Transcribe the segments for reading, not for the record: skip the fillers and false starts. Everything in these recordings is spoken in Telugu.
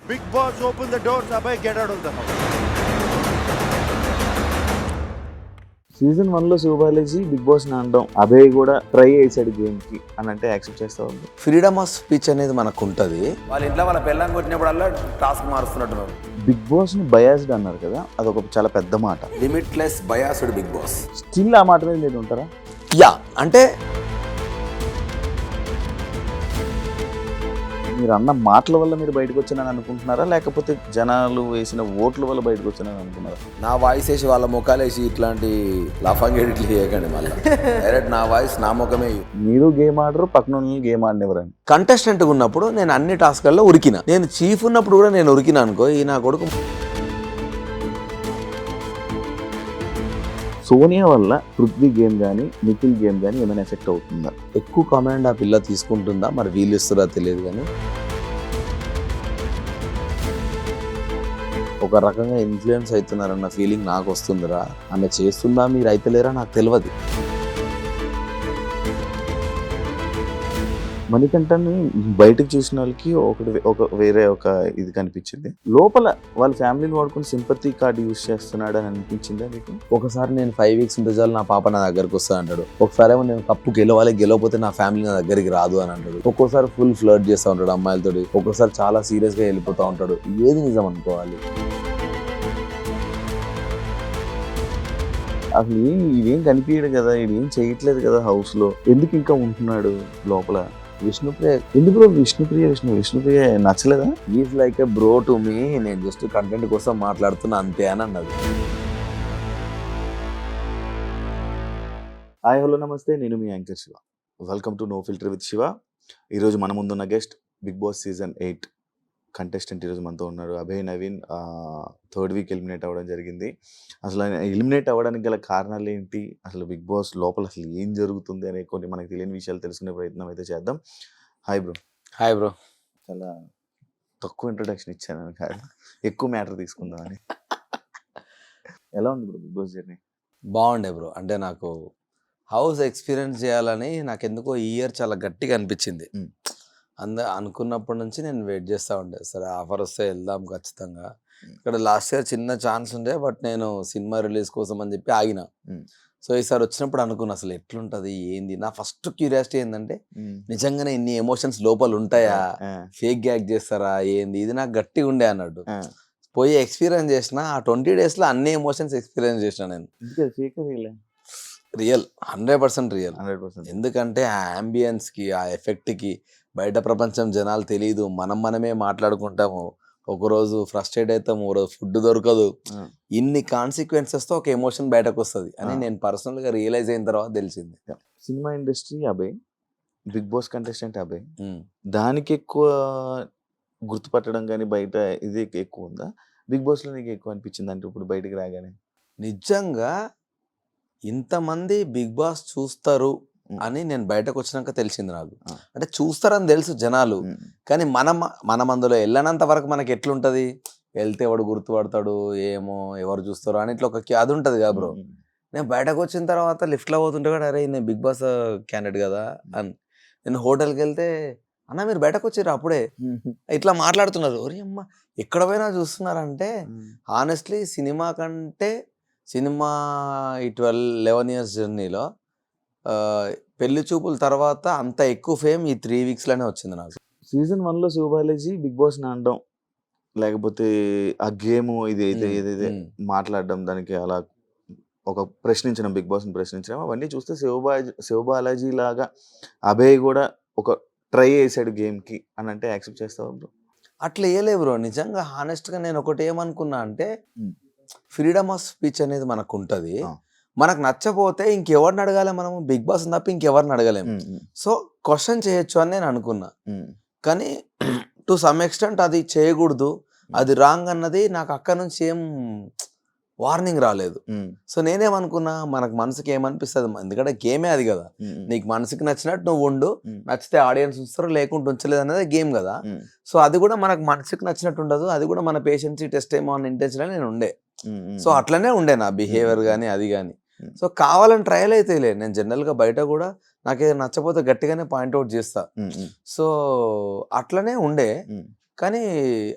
Big Boss, open the doors, Abhay, get out of the house. Season 1లో శివబాలాజీ బిగ్ బాస్ ని అనడం, అభయ్ కూడా ట్రై చేశాడు గేమ్ కి అని అంటే యాక్సెప్ట్ చేస్తా ఉంది. ఫ్రీడమ్ ఆఫ్ స్పీచ్ అనేది మనకు ఉంటుంది. వాళ్ళ ఇంట్లో వాళ్ళ పెళ్ళాం కొట్టినప్పుడల్లా టాస్క్ మారుస్తున్నట్టున్నారు. బిగ్ బాస్ ని బయాస్డ్ అన్నారు కదా, అదొక చాలా పెద్ద మాట. Limitless biased Bigg Boss. Still ఆ మాట మీద మీరు ఉంటారా? యా, అంటే మీరు అన్న మాటల వల్ల మీరు బయటకు వచ్చానని అనుకుంటున్నారా, లేకపోతే జనాలు వేసిన ఓట్ల వల్ల బయటకు వచ్చానని అనుకున్నారా? నా వాయిస్ వేసి వాళ్ళ ముఖాలు వేసి ఇట్లాంటి లాఫాంగ్ ఎడిట్లు చేయకండి. మళ్ళీ డైరెక్ట్ నా వాయిస్ నా ముఖమే. మీరు గేమ్ ఆడరు, పక్కన వాళ్ళని గేమ్ ఆడినవరని. కంటెస్టెంట్ ఉన్నప్పుడు నేను అన్ని టాస్క్లలో ఉరికిన. నేను చీఫ్ ఉన్నప్పుడు కూడా నేను ఉరికిన అనుకో, ఈ నా కొడుకు. సోనియా వల్ల పృథ్వీ గేమ్ కానీ నిఖిల్ గేమ్ కానీ ఏమైనా ఎఫెక్ట్ అవుతుందా? ఎక్కువ కామెంట్ ఆ పిల్ల తీసుకుంటుందా మరి, వీళ్ళు ఇస్తారా తెలియదు. కానీ ఒక రకంగా ఇన్ఫ్లుయెన్స్ అవుతున్నారన్న ఫీలింగ్ నాకు వస్తుందిరా. ఆమె చేస్తుందా, మీరు అయితలేరా నాకు తెలియదు. మణికంఠని బయటకు చూసిన వాళ్ళకి వేరే ఒక ఇది కనిపించింది. లోపల వాళ్ళ ఫ్యామిలీని వాడుకుని సింపతి కార్డు యూజ్ చేస్తున్నాడు అని అనిపించిందా మీకు? ఒకసారి నేను 5 వీక్స్ ఉంటే చాలు నా పాప నా దగ్గరకు వస్తా అంటాడు. ఒకసారి ఏమో నేను కప్పు గెలవకపోతే నా ఫ్యామిలీ నా దగ్గరికి రాదు అని అంటాడు. ఒక్కోసారి ఫుల్ ఫ్లర్ట్ చేస్తూ ఉంటాడు అమ్మాయిలతో, ఒక్కోసారి చాలా సీరియస్ గా వెళ్ళిపోతూ ఉంటాడు. ఏది నిజం అనుకోవాలి? అసలు ఇవేం కనిపించడు కదా, ఇదేం చేయట్లేదు కదా హౌస్ లో, ఎందుకు ఇంకా ఉంటున్నాడు లోపల? విష్ణుప్రియ ఎందుకు విష్ణుప్రియ నచ్చలేదా? Is like a bro to me, నేను జస్ట్ కంటెంట్ కోసం మాట్లాడుతున్నా అంతే అని అన్నది. హాయ్ హలో నమస్తే, నేను మీ anchor Shiva. Welcome to No Filter with Shiva. ఈరోజు మన ముందున్న guest Bigg Boss season 8 contestant ఈరోజు మనతో ఉన్నారు. Abhay Naveen 3rd week eliminate అవ్వడం జరిగింది. అసలు ఆయన ఎలిమినేట్ అవ్వడానికి గల కారణాలు ఏంటి, అసలు బిగ్ బాస్ లోపల అసలు ఏం జరుగుతుంది అనే కొన్ని మనకు తెలియని విషయాలు తెలుసుకునే ప్రయత్నం అయితే చేద్దాం. Hi bro. Hi bro. చాలా తక్కువ ఇంట్రొడక్షన్ ఇచ్చాను కాదు, ఎక్కువ మ్యాటర్ తీసుకుందామని. ఎలా ఉంది బ్రో బిగ్ బాస్ జర్నీ? బాగుండే బ్రో. అంటే నాకు హౌస్ ఎక్స్పీరియన్స్ చేయాలని నాకు ఎందుకో ఈ ఇయర్ చాలా గట్టిగా అనిపించింది. అనుకున్నప్పటి నుంచి నేను వెయిట్ చేస్తూ ఉండే, సరే ఆఫర్ వస్తే వెళ్దాం ఖచ్చితంగా. ఇక్కడ లాస్ట్ ఇయర్ చిన్న ఛాన్స్ ఉండే, బట్ నేను సినిమా రిలీజ్ కోసం అని చెప్పి ఆగిన. సో ఈసారి వచ్చినప్పుడు అనుకున్నా అసలు ఎట్లుంటది ఏంది. నా ఫస్ట్ క్యూరియాసిటీ ఏంటంటే నిజంగానే ఇన్ని ఎమోషన్స్ లోపల ఉంటాయా, ఫేక్ యాక్ట్ చేస్తారా ఏంది, ఇది నాకు గట్టిగా ఉండే అన్నట్టు. పోయి ఎక్స్పీరియన్స్ చేసిన ఆ 20 days లో అన్ని ఎమోషన్స్ ఎక్స్పీరియన్స్ చేసిన నేను. Real 100% real. ఎందుకంటే ఆ అంబియన్స్ కి, ఆ ఎఫెక్ట్ కి బయట ప్రపంచం జనాలు తెలియదు, మనమే మాట్లాడుకుంటాము. ఒకరోజు ఫ్రస్ట్రేట్ అవుతాము, ఒక రోజు ఫుడ్ దొరకదు. ఇన్ని కాన్సిక్వెన్సెస్ తో ఒక ఎమోషన్ బయటకు వస్తుంది అని నేను పర్సనల్ గా రియలైజ్ అయిన తర్వాత తెలిసింది. Cinema industry Abhay, Bigg Boss contestant Abhay, దానికి ఎక్కువ గుర్తుపట్టడం కానీ బయట ఇది ఎక్కువ ఉందా? బిగ్ బాస్ లో నీకు ఎక్కువ అనిపించింది అంటే ఇప్పుడు బయటకు రాగానే? నిజంగా ఇంతమంది బిగ్ బాస్ చూస్తారు అని నేను బయటకు వచ్చినాక తెలిసింది నాకు. అంటే చూస్తారని తెలుసు జనాలు, కానీ మనం అందులో వెళ్ళనంత వరకు మనకి ఎట్లుంటది, వెళ్తే ఎవడు గుర్తుపడతాడు ఏమో, ఎవరు చూస్తారో అని ఇట్లా ఒక అది ఉంటది కదా బ్రో. నేను బయటకు వచ్చిన తర్వాత లిఫ్ట్లో పోతుంటే కూడా అరే నేను బిగ్ బాస్ క్యాండిడేట్ కదా అని. నేను హోటల్కి వెళ్తే అన్న మీరు బయటకు వచ్చారు అప్పుడే ఇట్లా మాట్లాడుతున్నారు. ఒరే అమ్మ ఎక్కడ పోయినా చూస్తున్నారంటే హానెస్ట్లీ సినిమా కంటే సినిమా ఈ 12-11 years జర్నీలో పెళ్లి చూపుల తర్వాత అంత ఎక్కువ ఫేమ్ ఈ 3 weeks లోనే వచ్చింది నాకు. సీజన్ 1లో శివబాలాజీ బిగ్ బాస్ ని అనడం, లేకపోతే ఆ గేమ్ ఏదైతే మాట్లాడడం, దానికి అలా ఒక ప్రశ్నించడం, బిగ్ బాస్ ని ప్రశ్నించడం, అవన్నీ చూస్తే శివబాలాజీ లాగా అభయ్ కూడా ఒక ట్రై చేశాడు గేమ్ కి అని అంటే యాక్సెప్ట్ చేస్తావా బ్రో? అట్లా వేయలే బ్రో. నిజంగా హానెస్ట్ గా నేను ఒకటి ఏమనుకున్నా అంటే ఫ్రీడమ్ ఆఫ్ స్పీచ్ అనేది మనకు ఉంటుంది. మనకు నచ్చపోతే ఇంకెవరిని అడగాలి మనము, బిగ్ బాస్ తప్ప ఇంకెవరిని అడగలేము. సో క్వశ్చన్ చేయొచ్చు అని నేను అనుకున్నా, కానీ టు సమ్ ఎక్స్టెంట్ అది చేయకూడదు, అది రాంగ్ అన్నది నాకు అక్కడ నుంచి ఏం వార్నింగ్ రాలేదు. సో నేనేమనుకున్నా మనకు మనసుకి ఏమనిపిస్తుంది, ఎందుకంటే గేమే అది కదా, నీకు మనసుకి నచ్చినట్టు నువ్వు ఉండు, నచ్చితే ఆడియన్స్ ఉంచుతారు, లేకుంటే ఉంచలేదు అనేది గేమ్ కదా. సో అది కూడా మనకు మనసుకి నచ్చినట్టు ఉండదు, అది కూడా మన పేషెన్సీ టెస్ట్ ఏమో అన్న ఇంటెన్షన్ నేను ఉండే. సో అట్లనే ఉండే నా బిహేవియర్ కానీ అది కానీ. సో కావాలని ట్రయల్ అయితే లేదు. నేను జనరల్గా బయట కూడా నాకు ఏదైనా నచ్చపోతే గట్టిగానే పాయింట్అవుట్ చేస్తా. సో అట్లనే ఉండే, కానీ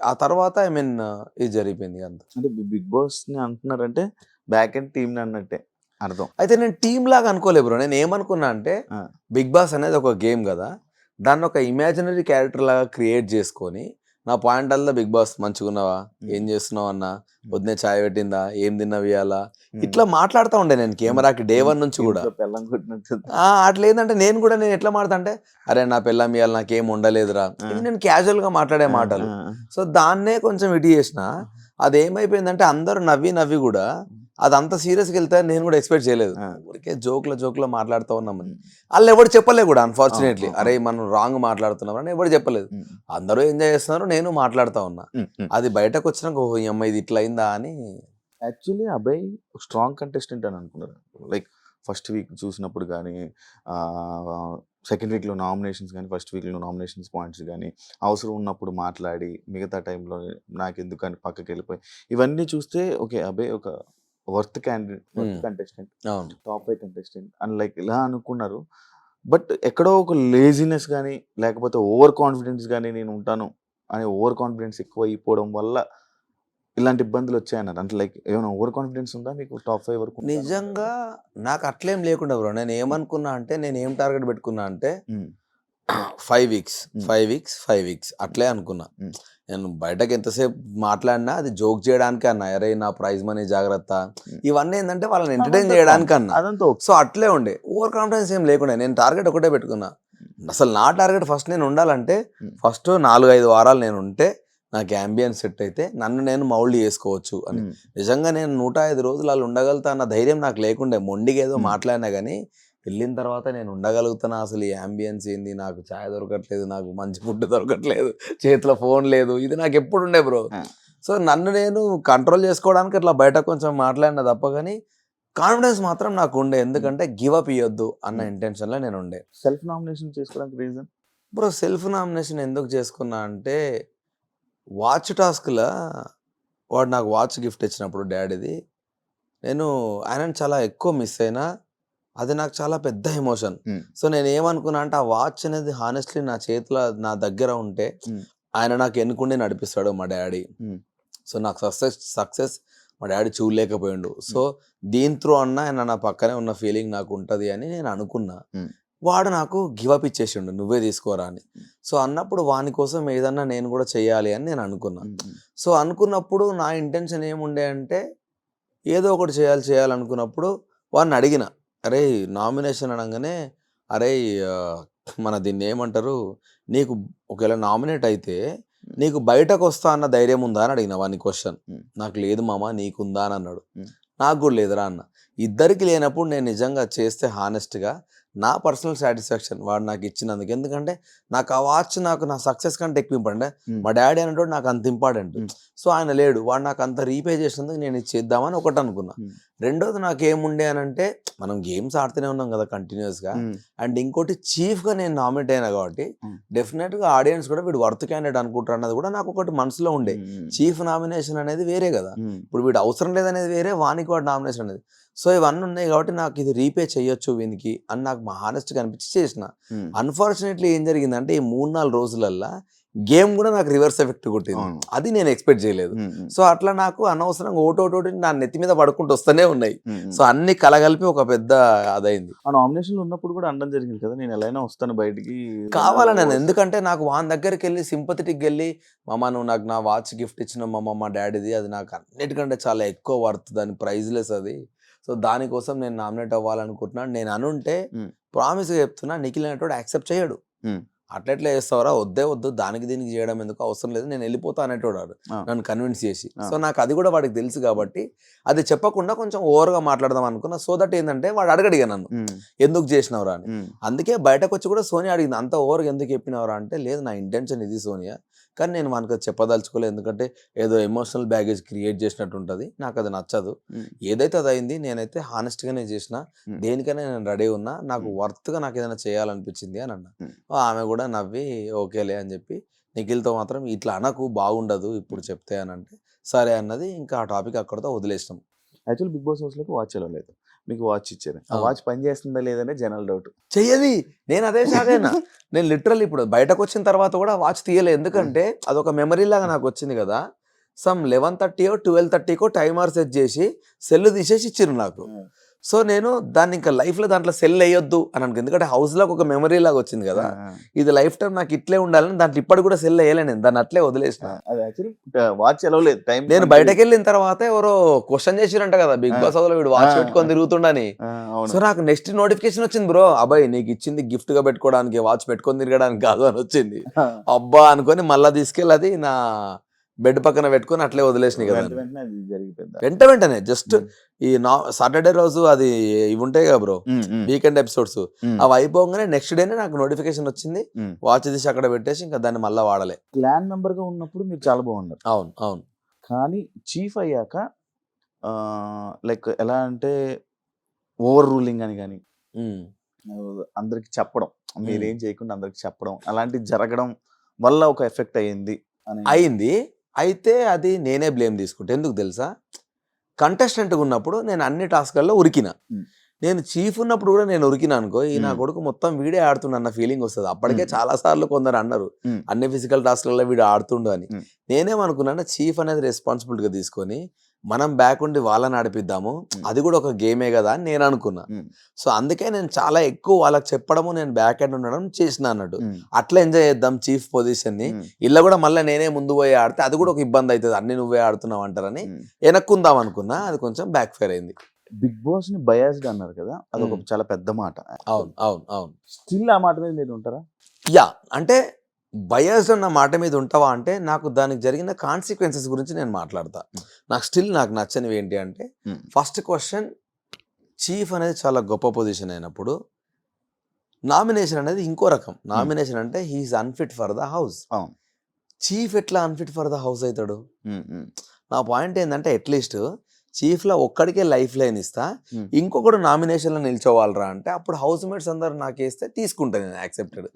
ఆ తర్వాత ఐ మీన్ ఇది జరిగిపోయింది అంత. అంటే బిగ్ బాస్ ని అంటున్నారంటే బ్యాక్ అండ్ టీమ్ అన్నట్టే అర్థం. అయితే నేను టీమ్ లాగా అనుకోలేదు బ్రో. నేను ఏమనుకున్నా అంటే బిగ్ బాస్ అనేది ఒక గేమ్ కదా, దాన్ని ఒక ఇమాజినరీ క్యారెక్టర్ లాగా క్రియేట్ చేసుకొని నా పాయింట్ అల్లా బిగ్ బాస్ మంచిగున్నావా, ఏం చేస్తున్నావు అన్న, పొద్దునే చాయ్ పెట్టిందా, ఏం తిన్నావు ఇవాళ, ఇట్లా మాట్లాడుతూ ఉండే నేను కెమెరాకి డే 1 నుంచి కూడా. పెళ్ళం కొట్టినట్టు. అట్లా ఏంటంటే నేను ఎట్లా మాడతా అంటే, అరే నా పిల్లం ఇవాళ నాకేం ఉండలేదురా, ఇది నేను క్యాజువల్ గా మాట్లాడే మాటలు. సో దాన్నే కొంచెం ఇటు చేసిన. అది ఏమైపోయిందంటే అందరూ నవ్వి కూడా అదంతా సీరియస్గా వెళ్తే నేను కూడా ఎక్స్పెక్ట్ చేయలేదు. ఊరికే జోక్లో మాట్లాడుతూ ఉన్నామని వాళ్ళు ఎవరు చెప్పలేదు కూడా అన్ఫార్చునేట్లీ. అరే మనం రాంగ్ మాట్లాడుతున్నాం అని ఎవరు చెప్పలేదు. అందరూ ఎంజాయ్ చేస్తున్నారు, నేను మాట్లాడుతూ ఉన్నా. అది బయటకు వచ్చినాక ఓహో ఈ అమ్మాయి ఇది ఇట్లా అయిందా అని. యాక్చువల్లీ అబ్బాయి స్ట్రాంగ్ కంటెస్టెంట్ అని అనుకున్నారు. లైక్ ఫస్ట్ వీక్ చూసినప్పుడు కానీ, సెకండ్ వీక్లో నామినేషన్స్ కానీ, ఫస్ట్ వీక్లో నామినేషన్స్ పాయింట్స్ కానీ, అవసరం ఉన్నప్పుడు మాట్లాడి మిగతా టైంలో నాకు ఎందుకు అని పక్కకి వెళ్ళిపోయి, ఇవన్నీ చూస్తే ఓకే అబ్బాయి ఒక వర్త్ కంటెస్టెంట్, టాప్ 5 కంటెస్టెంట్ అని లైక్ ఇలా అనుకున్నారు. బట్ ఎక్కడో ఒక లేజినెస్ కానీ, లేకపోతే ఓవర్ కాన్ఫిడెన్స్ కానీ, నేను ఉంటాను అని ఓవర్ కాన్ఫిడెన్స్ ఎక్కువ అయిపోవడం వల్ల ఇలాంటి ఇబ్బందులు వచ్చాయన్నారు. అంటే లైక్ ఏమైనా ఓవర్ కాన్ఫిడెన్స్ ఉందా మీకు టాప్ 5 వరకు? నిజంగా నాకు అట్లేం లేకుండా బ్రో. నేను ఏమనుకున్నా అంటే, నేను ఏం టార్గెట్ పెట్టుకున్నా అంటే 5 వీక్స్ అట్లే అనుకున్నా. నేను బయటకు ఎంతసేపు మాట్లాడినా అది జోక్ చేయడానికి అన్నా, అరే నా ప్రైజ్ మనీ జాగ్రత్త, ఇవన్నీ ఏంటంటే వాళ్ళని ఎంటర్టైన్ చేయడానికి అన్నా. సో అట్లే ఉండే, ఓవర్ కాన్ఫిడెన్స్ ఏం లేకుండా నేను టార్గెట్ ఒకటే పెట్టుకున్నా. అసలు నా టార్గెట్ ఫస్ట్ నేను ఉండాలంటే, ఫస్ట్ 4-5 వారాలు నేను ఉంటే నాకు అంబియన్స్ సెట్ అయితే నన్ను నేను మౌల్డ్ చేసుకోవచ్చు అని. నిజంగా నేను 105 రోజులు వాళ్ళు ఉండగలుగుతా అన్న ధైర్యం నాకు లేకుండే. మొండిగా ఏదో మాట్లాడినా కానీ వెళ్ళిన తర్వాత నేను ఉండగలుగుతానా, అసలు ఈ అంబియన్స్ ఏంది, నాకు ఛాయ్ దొరకట్లేదు, నాకు మంచి ఫుడ్ దొరకట్లేదు, చేతిలో ఫోన్ లేదు, ఇది నాకు ఎప్పుడు ఉండే బ్రో. సో నన్ను నేను కంట్రోల్ చేసుకోవడానికి అట్లా బయట కొంచెం మాట్లాడినా తప్ప, కానీ కాన్ఫిడెన్స్ మాత్రం నాకు ఉండే. ఎందుకంటే గివ్ అప్ ఇవ్వద్దు అన్న ఇంటెన్షన్లో నేను ఉండే. సెల్ఫ్ నామినేషన్ చేసుకోవడానికి రీజన్ బ్రో, సెల్ఫ్ నామినేషన్ ఎందుకు చేసుకున్నా అంటే, వాచ్ టాస్క్లో వాడు నాకు వాచ్ గిఫ్ట్ ఇచ్చినప్పుడు డాడీది, నేను ఆయనను చాలా ఎక్కువ మిస్ అయినా. అది నాకు చాలా పెద్ద ఎమోషన్. సో నేను ఏమనుకున్నా అంటే, ఆ వాచ్ అనేది హానెస్ట్లీ నా చేతిలో నా దగ్గర ఉంటే ఆయన నాకు ఎన్నుకుండి నడిపిస్తాడు మా డాడీ. సో నాకు సక్సెస్ మా డాడీ చూడలేకపోయిండు. సో దీని త్రూ అన్న ఆయన నా పక్కనే ఉన్న ఫీలింగ్ నాకు ఉంటుంది అని నేను అనుకున్నా. వాడు నాకు గివప్ ఇచ్చేసిండు, నువ్వే తీసుకోరా అని. సో అన్నప్పుడు వాని కోసం ఏదన్నా నేను కూడా చెయ్యాలి అని నేను అనుకున్నా. సో అనుకున్నప్పుడు నా ఇంటెన్షన్ ఏముండే అంటే, ఏదో ఒకటి చేయాలనుకున్నప్పుడు వాడిని అడిగిన, అరే నామినేషన్ అనగానే, అరే మన దీన్ని ఏమంటారు, నీకు ఒకవేళ నామినేట్ అయితే నీకు బయటకు వస్తా అన్న ధైర్యం ఉందా అని అడిగిన వాడిని క్వశ్చన్. నాకు లేదు మామ, నీకుందా అని అన్నాడు. నాకు కూడా లేదురా అన్న. ఇద్దరికి లేనప్పుడు నేను నిజంగా చేస్తే హానెస్ట్గా నా పర్సనల్ సాటిస్ఫాక్షన్ వాడు నాకు ఇచ్చినందుకు. ఎందుకంటే నాకు ఆ వాచ్ నాకు నా సక్సెస్ కంటే ఎక్కువ ఇంపార్టెంట్. మా డాడీ అనేటోడు నాకు అంత ఇంపార్టెంట్. సో ఆయన లేడు, వాడు నాకు అంత రీపే చేసినందుకు నేను ఇది చేద్దామని ఒకటి అనుకున్నా. రెండోది నాకేముండే అని అంటే, మనం గేమ్స్ ఆడుతూనే ఉన్నాం కదా కంటిన్యూస్గా. అండ్ ఇంకోటి చీఫ్గా నేను నామినేట్ అయినా కాబట్టి డెఫినెట్గా ఆడియన్స్ కూడా వీడు వర్త్ క్యాండిడేట్ అనుకుంటారు అన్నది కూడా నాకు ఒకటి మనసులో ఉండే. చీఫ్ నామినేషన్ అనేది వేరే కదా, ఇప్పుడు వీడు అవసరం లేదనేది వేరే, వానికి వాడు నామినేషన్ అనేది. సో ఇవన్నీ ఉన్నాయి కాబట్టి నాకు ఇది రీపే చేయొచ్చు వీనికి అని నాకు మా హానెస్ట్గా అనిపించి చేసిన. అన్ఫార్చునేట్లీ ఏం జరిగిందంటే, ఈ 3-4 రోజులల్లా గేమ్ కూడా నాకు రివర్స్ ఎఫెక్ట్ కొట్టింది. అది నేను ఎక్స్పెక్ట్ చేయలేదు. సో అట్లా నాకు అనవసరంగా ఓటోటి నా నెత్తి మీద పడుకుంటూ వస్తూనే ఉన్నాయి. సో అన్ని కలగలిపి ఒక పెద్ద అదైంది. ఆ నామినేషన్ ఉన్నప్పుడు కూడా అనడం జరిగింది కదా, నేను ఎలా అయినా వస్తాను బయటికి కావాలని. ఎందుకంటే నాకు వాని దగ్గరికి వెళ్ళి సింపథెటిక్ వెళ్ళి, మామ నువ్వు నాకు నా వాచ్ గిఫ్ట్ ఇచ్చిన మా డాడీది, అది నాకు అన్నిటికంటే చాలా ఎక్కువ వర్త్, దాని ప్రైజ్లెస్ అది. సో దానికోసం నేను నామినేట్ అవ్వాలనుకుంటున్నాను. నేను అనుంటే ప్రామిస్గా చెప్తున్నా, నిఖిల్ అనేటోడు యాక్సెప్ట్ చేయడు. అట్లెట్లా చేస్తావరా, వద్దు దానికి దీనికి చేయడం ఎందుకు, అవసరం లేదు, నేను వెళ్ళిపోతా అనేటోడు నన్ను కన్విన్స్ చేసి. సో నాకు అది కూడా వాడికి తెలుసు కాబట్టి అది చెప్పకుండా కొంచెం ఓవర్గా మాట్లాడదాం అనుకున్నా. సో దట్ ఏంటంటే వాడు అడగడిగా నన్ను, ఎందుకు చేసినవరా అని. అందుకే బయటకు వచ్చి కూడా సోనియా అడిగింది, అంత ఓవర్గా ఎందుకు చెప్పినవరా అంటే, లేదు నా ఇంటెన్షన్ ఇది సోనియా, కానీ నేను మనకు చెప్పదలుచుకోలేదు. ఎందుకంటే ఏదో ఎమోషనల్ బ్యాగేజ్ క్రియేట్ చేసినట్టు ఉంటుంది, నాకు అది నచ్చదు. ఏదైతే అది అయింది, నేనైతే హానెస్ట్గానే చేసిన, దేనికైనా నేను రెడీ ఉన్నా, నాకు వర్త్గా నాకు ఏదైనా చేయాలనిపించింది అని అన్నా. ఆమె కూడా నవ్వి ఓకేలే అని చెప్పి, నిఖిల్తో మాత్రం ఇట్లా అనకు బాగుండదు ఇప్పుడు చెప్తే అని అంటే సరే అన్నది. ఇంకా ఆ టాపిక్ అక్కడితో వదిలేసినాం. యాక్చువల్ బిగ్ బాస్ హౌస్లోకి వాచ్ వెళ్ళలేదు. మీకు వాచ్ ఇచ్చారు. ఆ అవును. వాచ్ పని చేస్తుందా లేదనే జనాల డౌట్. చెయ్యది. నేను అదే షాక్ అయినా. నేను లిటరల్లీ ఇప్పుడు బయటకొచ్చిన తర్వాత కూడా వాచ్ తీయలే. ఎందుకంటే అదొక మెమరీ లాగా నాకొచ్చింది కదా! సమ్ 11:30 12:30కో టైమర్ సెట్ చేసి సెల్ తీసేసి ఇచ్చిర్రు నాకు. సో నేను దాన్ని ఇంకా లైఫ్‌లో దాంట్లో సెల్ ఎయొద్దు అని అనుకున్నా. ఎందుకంటే హౌస్‌లోకి ఒక మెమరీ లాగా వచ్చింది కదా! ఇది లైఫ్ టైమ్ నాకు ఇట్లే ఉండాలని దాంట్లో ఇప్పటికి కూడా సెల్ ఎయలే నేను. దాన్ని అట్లే వదిలేసిన. అది యాక్చువల్లీ వాచ్ ఎలవ్ లేదు. టైం నేను బయటకెళ్ళిన తర్వాత ఎవరో క్వెషన్ చేసిరంట కదా! బిగ్ బాస్ హౌస్‌లో వీడు వాచ్ పెట్టుకొని తిరుగుతుండని. అవును. సో నాకు నెక్స్ట్ నోటిఫికేషన్ వచ్చింది బ్రో. అబ్బాయి నీకు ఇచ్చింది గిఫ్ట్‌గా పెట్టుకోవడానికి వాచ్ పెట్టుకొని తిరగడానికి కాదు అని వచ్చింది. అబ్బా! అనుకోని మళ్ళా తీసుకెళ్ళి అది నా బెడ్ పక్కన పెట్టుకొని అట్లే వదిలేసిన కదా. వెంట వెంటనే అది జరిగిపోయింది. వెంటనే జస్ట్ ఈ సాటర్డే రోజు అది ఇవి ఉంటాయి కదా బ్రో, వీకెండ్ ఎపిసోడ్స్ అవి అయిపోగానే నెక్స్ట్ డేనే నాకు నోటిఫికేషన్ వచ్చింది. వాచ్ తీసి అక్కడ పెట్టేసి ఇంకా దాన్ని మళ్ళీ వాడలే. క్లాన్ మెంబర్ గా ఉన్నప్పుడు మీరు చాలా బాగున్నారు. అవును అవును. కానీ చీఫ్ అయ్యాక లైక్ ఎలా అంటే ఓవర్ రూలింగ్ అని కానీ అందరికి చెప్పడం, మీరేం చేయకుండా అందరికి చెప్పడం అలాంటివి జరగడం వల్ల ఒక ఎఫెక్ట్ అయ్యింది అయింది. అయితే అది నేనే బ్లేమ్ తీసుకుంటా. ఎందుకు తెలుసా, కంటెస్టెంట్గా ఉన్నప్పుడు నేను అన్ని టాస్క్లలో ఉరికిన. నేను చీఫ్ ఉన్నప్పుడు కూడా నేను ఉరికినా అనుకో, ఈ నా కొడుకు మొత్తం వీడే ఆడుతుండ అన్న ఫీలింగ్ వస్తుంది. అప్పటికే చాలా సార్లు కొందరు అన్నారు అన్ని ఫిజికల్ టాస్క్లలో వీడు ఆడుతుండు అని. నేనేమనుకున్నా, చీఫ్ అనేది రెస్పాన్సిబిలిటీగా తీసుకొని మనం బ్యాక్ ఉండి వాళ్ళని నడిపిద్దాము, అది కూడా ఒక గేమే కదా అని నేను అనుకున్నా. సో అందుకే నేను చాలా ఎక్కువ వాళ్ళకి చెప్పడము, నేను బ్యాక్ ఎండ్ ఉండడం చేసిన అన్నట్టు. అట్లా ఎంజాయ్ చేద్దాం చీఫ్ పొజిషన్ని. ఇలా కూడా మళ్ళీ నేనే ముందు పోయి ఆడితే అది కూడా ఒక ఇబ్బంది అవుతుంది, అన్ని నువ్వే ఆడుతున్నావు అంటారని వెనక్కుందాం అనుకున్నా. అది కొంచెం బ్యాక్ ఫైర్ అయింది. బిగ్ బాస్ ని బయాస్డ్ అన్నారు కదా, అది ఒక చాలా పెద్ద మాట. అవును అవును అవును. స్టిల్ ఆ మాట మీద మీరు ఉంటారా? యా, అంటే బయాస్డ్ అన్న మాట మీద ఉంటావా అంటే, నాకు దానికి జరిగిన కాన్సిక్వెన్సెస్ గురించి నేను మాట్లాడతా. నాకు నచ్చనివి ఏంటి అంటే, ఫస్ట్ క్వశ్చన్, చీఫ్ అనేది చాలా గొప్ప పొజిషన్ అయినప్పుడు నామినేషన్ అనేది ఇంకో రకం. నామినేషన్ అంటే he is unfit for the house. Chief ఎట్లా అన్ఫిట్ ఫర్ ద హౌస్ అవుతాడు? నా పాయింట్ ఏంటంటే, అట్లీస్ట్ చీఫ్లో ఒక్కడికే లైఫ్ లైన్ ఇస్తా, ఇంకొకడు నామినేషన్లో నిల్చోవాలరా అంటే అప్పుడు హౌస్ మేట్స్ అందరు నాకేస్తే తీసుకుంటాను, నేను యాక్సెప్టెడ్.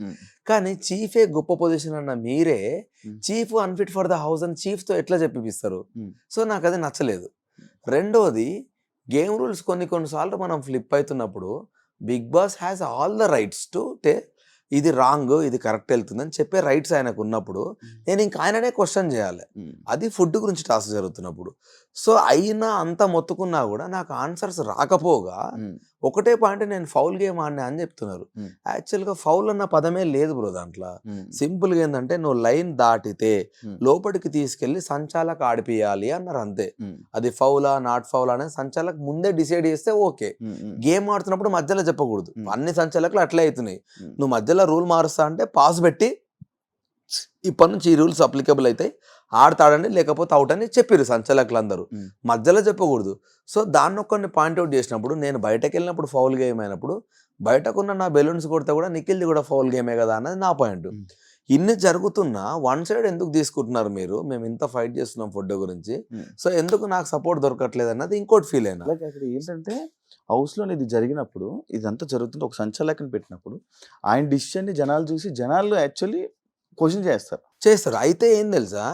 కానీ చీఫే గొప్ప పొజిషన్ అన్న మీరే chief unfit for the house అని చీఫ్తో ఎట్లా చెప్పిస్తారు? సో నాకు అది నచ్చలేదు. రెండోది, గేమ్ రూల్స్ కొన్నిసార్లు మనం ఫ్లిప్ అవుతున్నప్పుడు Bigg Boss has all the rights to ఇది రాంగ్, ఇది కరెక్ట్ వెళ్తుందని చెప్పే రైట్స్ ఆయనకు ఉన్నప్పుడు నేను ఇంక ఆయననే క్వశ్చన్ చేయాలి. అది ఫుడ్ గురించి టాస్క్ జరుగుతున్నప్పుడు. సో అయినా అంత మొత్తుకున్నా కూడా నాకు ఆన్సర్స్ రాకపోగా ఒకటే పాయింట్, నేను ఫౌల్ గేమ్ ఆడినా అని చెప్తున్నారు. యాక్చువల్గా ఫౌల్ అన్న పదమే లేదు బ్రో దాంట్లో. సింపుల్గా ఏంటంటే, నువ్వు లైన్ దాటితే లోపలికి తీసుకెళ్లి సంచాలక్ ఆడిపియాలి అన్నారు, అంతే. అది ఫౌలా నాట్ ఫౌలా అనేది సంచాలక్ ముందే డిసైడ్ చేస్తే ఓకే. గేమ్ ఆడుతున్నప్పుడు మధ్యలో చెప్పకూడదు. అన్ని సంచాలకులు అట్లే అవుతున్నాయి. నువ్వు మధ్యలో రూల్ మారుస్తా అంటే పాస్ పెట్టి ఇప్పటి నుంచి ఈ రూల్స్ అప్లికబుల్ అవుతాయి, ఆడతాడండి లేకపోతే అవుట్ అని చెప్పారు సంచాలకులు అందరూ. మధ్యలో చెప్పకూడదు. సో దాన్ని ఒక్కరిని పాయింట్అవుట్ చేసినప్పుడు, నేను బయటకు వెళ్ళినప్పుడు ఫౌల్ గేమ్ అయినప్పుడు బయటకున్న నా బెలూన్స్ కొడితే కూడా నిఖిల్ది కూడా ఫౌల్ గేమే కదా అన్నది నా పాయింట్. ఇన్ని జరుగుతున్నా వన్ సైడ్ ఎందుకు తీసుకుంటున్నారు మీరు? మేము ఇంత ఫైట్ చేస్తున్నాం ఫుడ్ గురించి, సో ఎందుకు నాకు సపోర్ట్ దొరకట్లేదు అన్నది ఇంకోటి ఫీల్ అయినా. అక్కడ ఏంటంటే, హౌస్లో ఇది జరిగినప్పుడు, ఇదంతా జరుగుతుంటే ఒక సంచాలకుని పెట్టినప్పుడు ఆయన డిసిషన్ని జనాలు చూసి జనాలు యాక్చువల్లీ క్వశ్చన్ చేస్తారు. అయితే ఏం తెలుసా,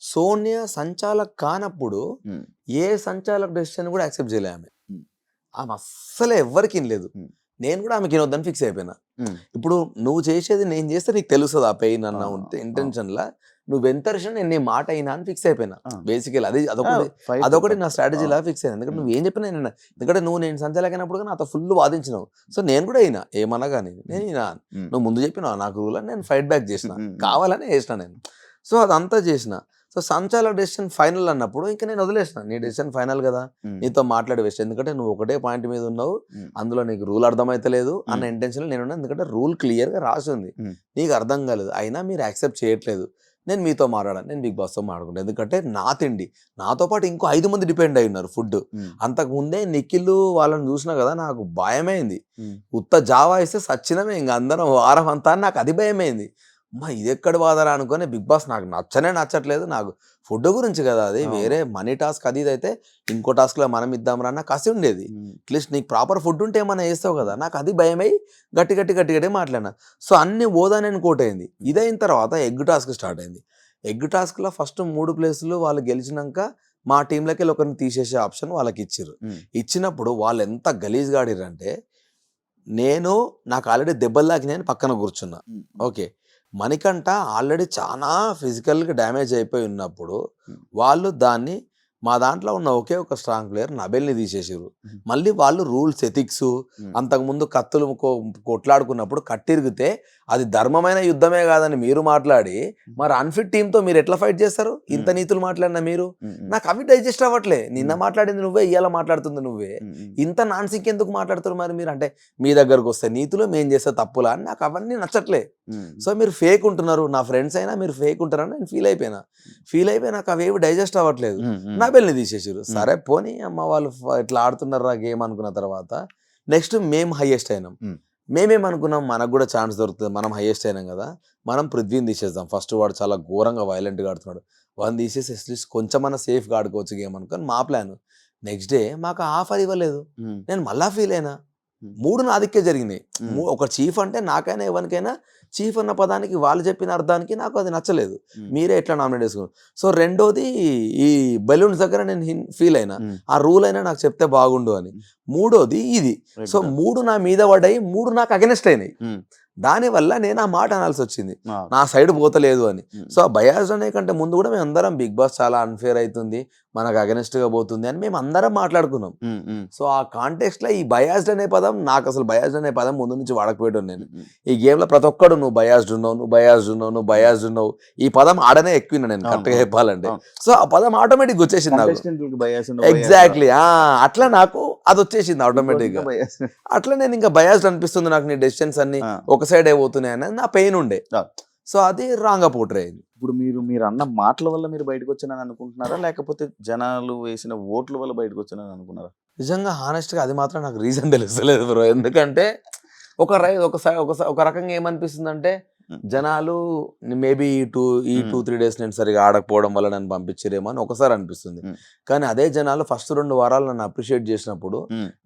సోనియా సంచాలక్ కానప్పుడు ఏ సంచాలక్ డెసిషన్ కూడా యాక్సెప్ట్ చేయలే ఆమె. ఆమె అస్సలే ఎవ్వరికి లేదు. నేను కూడా ఆమెకి వినొద్దని ఫిక్స్ అయిపోయినా. ఇప్పుడు నువ్వు చేసేది నేను చేస్తే నీకు తెలుస్తుంది ఆ పెయిన్ అన్న ఉంటే ఇంటెన్షన్లా, నువ్వు ఎంత నేను నీ మాట అయినా అని ఫిక్స్ అయిపోయినా. బేసికల్ అదొకటి నా స్ట్రాటజీలా ఫిక్స్ అయినా. ఎందుకంటే నువ్వు ఏం చెప్పినా నేను, ఎందుకంటే నువ్వు సంచాలకైనప్పుడు నాతో ఫుల్ వాదించినావు. సో నేను కూడా అయినా ఏమన్నా కానీ నేను అయినా, నువ్వు ముందు చెప్పినావు నాకు రూల్ అని నేను ఫైట్ బ్యాక్ చేసిన, కావాలనే చేసిన నేను. సో అదంతా చేసిన. సో సంచాలక డెసిషన్ ఫైనల్ అన్నప్పుడు ఇంకా నేను వదిలేసిన, నీ డెసిషన్ ఫైనల్ కదా, నీతో మాట్లాడి వేస్ట్. ఎందుకంటే నువ్వు ఒకటే పాయింట్ మీద ఉన్నావు, అందులో నీకు రూల్ అర్థమైతలేదు అన్న ఇంటెన్షన్లో నేను ఉన్నా. ఎందుకంటే రూల్ క్లియర్గా రాసి ఉంది, నీకు అర్థం కాలేదు, అయినా మీరు యాక్సెప్ట్ చేయట్లేదు. నేను మీతో మాట్లాడాను, నేను బిగ్ బాస్తో మాట్లాడుకుంటాను. ఎందుకంటే నా తిండి, నాతో పాటు ఇంకో 5 మంది డిపెండ్ అయి ఉన్నారు ఫుడ్. అంతకుముందే నిఖిల్ వాళ్ళని చూసినా కదా నాకు భయమైంది. ఉత్త జావా ఇస్తే సచ్చినమే ఇంకా అందరం వారం అంతా, నాకు అది భయమైంది. అమ్మా ఇది ఎక్కడ బాధరా అనుకుని బిగ్ బాస్ నాకు నచ్చట్లేదు. నాకు ఫుడ్ గురించి కదా, అది వేరే మనీ టాస్క్ అది ఇది అయితే ఇంకో టాస్క్లో మనం ఇద్దాం రా నాకు కసి ఉండేది. అట్లీస్ట్ నీకు ప్రాపర్ ఫుడ్ ఉంటే ఏమన్నా వేస్తావు కదా, నాకు అది భయమై గట్టి మాట్లాడినా. సో అన్ని ఓదా నేను కోట్ అయింది. ఇదైన తర్వాత ఎగ్ టాస్క్ స్టార్ట్ అయింది. ఎగ్ టాస్క్లో ఫస్ట్ 3 ప్లేసులు వాళ్ళు గెలిచినాక మా టీంలోకి వెళ్ళి ఒకరిని తీసేసే ఆప్షన్ వాళ్ళకి ఇచ్చిర్రు. ఇచ్చినప్పుడు వాళ్ళు ఎంత గలీజ్గా ఆడిర్రంటే నాకు ఆల్రెడీ దెబ్బలు తాకినాయని పక్కన కూర్చున్నా. ఓకే, మణికంఠ ఆల్రెడీ చాలా ఫిజికల్గా డ్యామేజ్ అయిపోయి ఉన్నప్పుడు వాళ్ళు దాన్ని మా దాంట్లో ఉన్న ఒకే ఒక స్ట్రాంగ్ ప్లేయర్ నబెల్ని తీసేసారు. మళ్ళీ వాళ్ళు రూల్స్ ఎథిక్స్ అంతకుముందు కత్తులు కొట్లాడుకున్నప్పుడు కట్టిరిగితే అది ధర్మమైన యుద్ధమే కాదని మీరు మాట్లాడి మరి అన్ఫిట్ టీంతో మీరు ఎట్లా ఫైట్ చేస్తారు? ఇంత నీతులు మాట్లాడినా మీరు, నాకు అవి డైజెస్ట్ అవ్వట్లే. నిన్న మాట్లాడింది నువ్వే, ఇవాళ మాట్లాడుతుంది నువ్వే, ఇంత నాన్సింక్ ఎందుకు మాట్లాడుతారు మరి మీరు? అంటే మీ దగ్గరకు వస్తే నీతులు, మేము చేస్తే తప్పులా అని నాకు అవన్నీ నచ్చట్లే. సో మీరు ఫేక్ ఉంటున్నారు, నా ఫ్రెండ్స్ అయినా మీరు ఫేక్ ఉంటారని నేను ఫీల్ అయిపోయినా నాకు అవేవి డైజెస్ట్ అవ్వట్లేదు. నబెల్ని తీసేసారు. సరే పోనీ అమ్మ వాళ్ళు ఇట్లా ఆడుతున్నారు ఆ గేమ్ అనుకున్న తర్వాత నెక్స్ట్ మేము హైయెస్ట్ అయినాం. మేమేమనుకున్నాం, మనకు కూడా ఛాన్స్ దొరుకుతుంది, మనం హైయెస్ట్ అయినాం కదా, మనం పృథ్వీని తీసేద్దాం. ఫస్ట్ వాడు చాలా ఘోరంగా వైలెంట్గా ఆడుతున్నాడు, వాడిని తీసేసి అట్లీస్ట్ కొంచెమన్నా సేఫ్గా ఆడుకోవచ్చు గేమ్ అనుకొని మా ప్లాన్. నెక్స్ట్ డే మాకు ఆఫర్ ఇవ్వలేదు. నేను మళ్ళా ఫీల్ అయినా. 3 నా దిక్కే జరిగినాయి. ఒక చీఫ్ అంటే నాకైనా ఎవరికైనా చీఫ్ అన్న పదానికి వాళ్ళు చెప్పిన అర్థానికి నాకు అది నచ్చలేదు. మీరే ఎట్లా నామినేట్ చేసుకున్నారు? సో రెండోది ఈ బెలూన్స్ దగ్గర నేను ఫీల్ అయినా, ఆ రూల్ అయినా నాకు చెప్తే బాగుండు అని. మూడోది ఇది. సో 3 నా మీద పడ్డాయి, 3 నాకు అగెనెస్ట్ అయినాయి. దానివల్ల నేను ఆ మాట అనాల్సి వచ్చింది, నా సైడ్ పోతలేదు అని. సో ఆ బయాస్డ్ అనే కంటే ముందు కూడా మేము అందరం బిగ్ బాస్ చాలా అన్ఫేర్ అవుతుంది, మనకు అగెనెస్ట్ గా పోతుంది అని మేము అందరం మాట్లాడుకున్నాం. సో ఆ కాంటెక్స్ట్ లో ఈ బయాస్డ్ అనే పదం, నాకు అసలు బయాస్డ్ అనే పదం ముందు నుంచి వాడకపోయాడు. నేను ఈ గేమ్ లో ప్రతి ఒక్కడు నువ్వు బయాస్డ్ ఉన్నావు ఈ పదం ఆడనే ఎక్కువ నేను కరెక్ట్ గా చెప్పాలంటే. సో ఆ పదం ఆటోమేటిక్ వచ్చేసింది నాకు. ఎగ్జాక్ట్లీ అట్లా నాకు అది వచ్చేసింది ఆటోమేటిక్ గా. అట్లా నేను ఇంకా బయాస్డ్ అనిపిస్తుంది నాకు, నీ డెసిషన్స్ అన్ని ఒక సైడ్ అయిపోతున్నాయి అనేది నా పెయిన్ ఉండే. సో అది రాంగ్ గా పోర్ట్రే అయింది. ఇప్పుడు మీరు అన్న మాటల వల్ల మీరు బయటకు వచ్చానని అనుకుంటున్నారా, లేకపోతే జనాలు వేసిన ఓట్ల వల్ల బయటకు వచ్చానని అనుకున్నారా? నిజంగా హానెస్ట్ గా అది మాత్రం నాకు రీజన్ తెలుస్తలేదు బ్రో. ఎందుకంటే ఒక రకంగా ఏమనిపిస్తుంది అంటే జనాలు మేబీ ఈ 2-3 డేస్ నేను సరిగా ఆడకపోవడం వల్ల నన్ను పంపించారేమో అని ఒకసారి అనిపిస్తుంది. కానీ అదే జనాలు ఫస్ట్ 2 వారాలు నన్ను అప్రిషియేట్ చేసినప్పుడు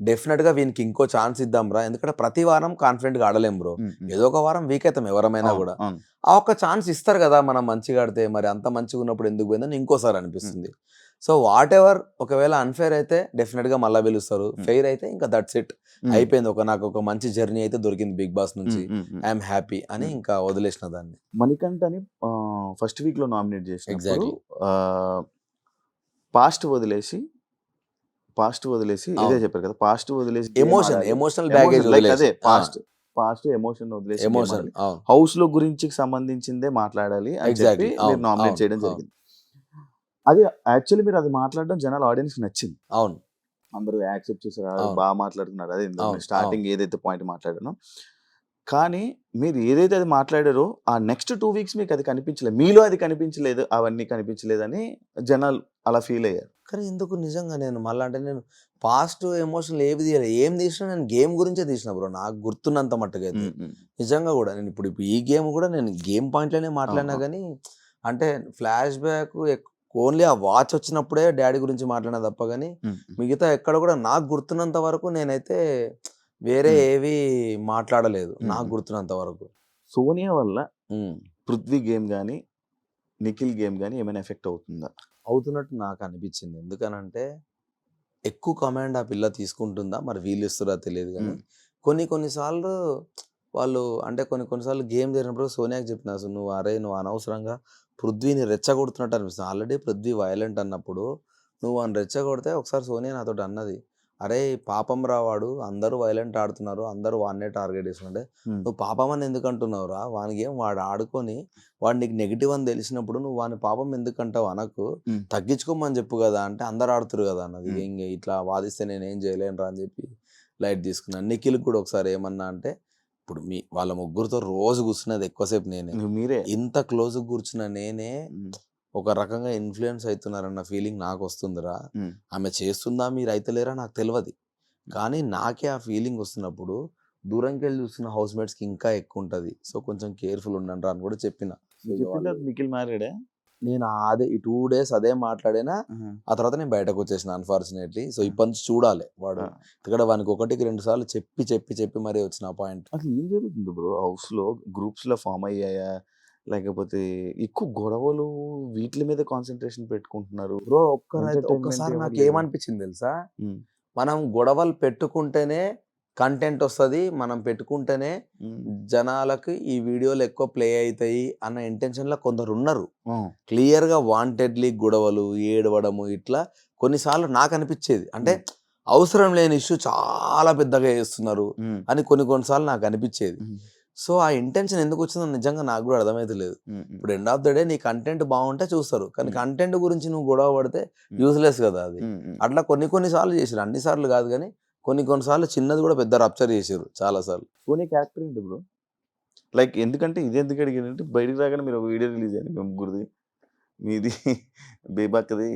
డెఫినెట్ గా వీనికి ఇంకో ఛాన్స్ ఇద్దాం రా, ఎందుకంటే ప్రతి వారం కాన్ఫిడెంట్ గా ఆడలేం బ్రో, ఏదో ఒక వారం వీక్ అవుతాం ఎవరమైనా కూడా. ఆ ఒక్క ఛాన్స్ ఇస్తారు కదా మనం మంచిగా ఆడితే, మరి అంత మంచిగా ఉన్నప్పుడు ఎందుకు పోయిందని ఇంకోసారి అనిపిస్తుంది. సో వాట్ ఎవర్, ఒకవేళ అన్ఫేర్ అయితే డెఫినెట్ గా మళ్ళీ పిలుస్తారు, ఫెయిర్ అయితే ఇంకా దట్స్ ఇట్, అయిపోయింది. నాకు ఒక మంచి జర్నీ అయితే దొరికింది బిగ్ బాస్ నుంచి, ఐఎమ్ హ్యాపీ అని ఇంకా వదిలేసిన దాన్ని. మణికంఠని ఫస్ట్ వీక్ లో నామినేట్ చేసి ఎగ్జాక్ట్లీ పాస్ట్ వదిలేసి ఇదే చెప్పారు కదా, పాస్ట్ వదిలేసి ఎమోషనల్ బ్యాగేజ్ అదే పాస్ట్ ఎమోషన్ వదిలేసి హౌస్ లో గురించి సంబంధించిందే మాట్లాడాలి అని చెప్పి మీరు నామినేట్ చేయడం జరిగింది. అది యాక్చువల్లీ మీరు అది మాట్లాడడం జనాల ఆడియన్స్ నచ్చింది. అవును, అందరూ యాక్సెప్ట్ చేశారు, బాగా మాట్లాడుతున్నారు. అదే స్టార్టింగ్ ఏదైతే పాయింట్ మాట్లాడానో, కానీ మీరు ఏదైతే అది మాట్లాడారో ఆ నెక్స్ట్ 2 వీక్స్ మీకు అది కనిపించలేదు, మీలో అది కనిపించలేదు, అవన్నీ కనిపించలేదని జనాలు అలా ఫీల్ అయ్యారు. కానీ ఎందుకు నిజంగా నేను మళ్ళీ అంటే నేను పాస్ట్ ఎమోషనల్ ఏవి తీయలేదు, ఏం తీసినా నేను గేమ్ గురించే తీసిన బ్రో, నాకు గుర్తున్నంత మట్టుగా అయితే. నిజంగా కూడా నేను ఇప్పుడు ఈ గేమ్ కూడా నేను గేమ్ పాయింట్లోనే మాట్లాడినా, కానీ అంటే ఫ్లాష్ బ్యాక్ ఓన్లీ ఆ వాచ్ వచ్చినప్పుడే డాడీ గురించి మాట్లాడినా తప్ప, కానీ మిగతా ఎక్కడ కూడా నాకు గుర్తున్నంత వరకు నేనైతే వేరే ఏవి మాట్లాడలేదు నాకు గుర్తున్నంత వరకు. సోనియా వల్ల పృథ్వీ గేమ్ కానీ నిఖిల్ గేమ్ కానీ ఏమైనా ఎఫెక్ట్ అవుతుందా? అవుతున్నట్టు నాకు అనిపించింది. ఎందుకనంటే ఎక్కువ కమాండ్ ఆ పిల్ల తీసుకుంటుందా, మరి వీళ్ళు ఇస్తురా తెలియదు, కానీ కొన్నిసార్లు వాళ్ళు అంటే కొన్నిసార్లు గేమ్ జరిగినప్పుడు సోనియాకి చెప్పిన, అసలు నువ్వు అనవసరంగా పృథ్వీని రెచ్చగొడుతున్నట్టు అనిపిస్తుంది. ఆల్రెడీ పృథ్వీ వైలెంట్ అన్నప్పుడు నువ్వు అని రెచ్చగొడితే, ఒకసారి సోనియా నాతో అన్నది, అరే పాపం రావాడు, అందరూ వైలెంట్ ఆడుతున్నారు, అందరూ వాడినే టార్గెట్ చేస్తుంటే నువ్వు పాపం అని ఎందుకు అంటున్నావురా, వానికి ఏం వాడు ఆడుకొని వాడు నీకు నెగిటివ్ అని తెలిసినప్పుడు నువ్వు వాని పాపం ఎందుకంటావు, అనకు తగ్గించుకోమని చెప్పు కదా అంటే అందరు ఆడుతురు కదా అన్నది, ఇంక ఇట్లా వాదిస్తే నేనేం చేయలేను రా అని చెప్పి లైట్ తీసుకున్నాను. నిఖిల్ కూడా ఒకసారి ఏమన్నా అంటే, ఇప్పుడు వాళ్ళ ముగ్గురితో రోజు కూర్చున్నది ఎక్కువసేపు నేనే, ఇంత క్లోజ్ కూర్చున్న నేనే ఒక రకంగా ఇన్ఫ్లుయెన్స్ అవుతున్నారన్న ఫీలింగ్ నాకు వస్తుందిరా. ఆమె చేస్తుందా, మీరు అయితే లేరా నాకు తెలియదు, కానీ నాకే ఆ ఫీలింగ్ వస్తున్నప్పుడు దూరంకి వెళ్ళి చూస్తున్న హౌస్ మేట్స్కి ఇంకా ఎక్కువ ఉంటుంది. సో కొంచెం కేర్ఫుల్ ఉండండి రా అని కూడా చెప్పిన. నిఖిల్ మ్యారీడే, నేను అదే ఈ 2 days అదే మాట్లాడినా, ఆ తర్వాత నేను బయటకు వచ్చేసిన అన్ఫార్చునేట్లీ. సో ఇప్పటి నుంచి చూడాలి వాడు, ఇక్కడ వానికి 1-2 సార్లు చెప్పి మరీ వచ్చిన పాయింట్. అసలు ఏం జరుగుతుంది బ్రో హౌస్ లో? గ్రూప్స్ లో ఫామ్ అయ్యాయా, లేకపోతే ఎక్కువ గొడవలు వీటి మీద కాన్సన్ట్రేషన్ పెట్టుకుంటున్నారు. బ్రో Entertainment ఒక్కసారి ఎవరు నాకు లేరు. ఏమనిపించింది తెలుసా, ఉమ్, మనం గొడవలు పెట్టుకుంటేనే కంటెంట్ వస్తుంది, మనం పెట్టుకుంటేనే ఉమ్, జనాలకు ఈ వీడియోలు ఎక్కువ ప్లే అవుతాయి అన్న ఇంటెన్షన్లో కొందరు ఉన్నారు. ఉమ్, క్లియర్గా వాంటెడ్లీ గొడవలు ఏడవడము ఇట్లా కొన్నిసార్లు నాకు అనిపించేది. అంటే అవసరం లేని ఇష్యూ చాలా పెద్దగా చేస్తున్నారు ఉమ్, అని కొన్నిసార్లు నాకు అనిపించేది. ఉమ్, సో ఆ ఇంటెన్షన్ ఎందుకు వచ్చిందో నిజంగా నాకు కూడా అర్థమైతే లేదు. ఉమ్, ఉమ్, ఇప్పుడు ఎండ్ ఆఫ్ ద డే నీ కంటెంట్ బాగుంటే చూస్తారు, కానీ Hmm. కంటెంట్ గురించి నువ్వు గొడవ పడితే యూస్లెస్ కదా అది. ఉమ్, ఉమ్. అట్లా కొన్నిసార్లు చేసారు, అన్నిసార్లు కాదు కానీ కొన్నిసార్లు చిన్నది కూడా పెద్ద రప్చర్ చేసారు చాలా సార్లు. సోనీ క్యారెక్టర్ ఏంటి బ్రో? లైక్ ఎందుకంటే ఇది ఎందుకు అడిగానంటే బయటికి రాగానే మీరు ఒక వీడియో రిలీజ్ అయ్యింది మీ ముగ్గురిది, మీది బేబాక్ది,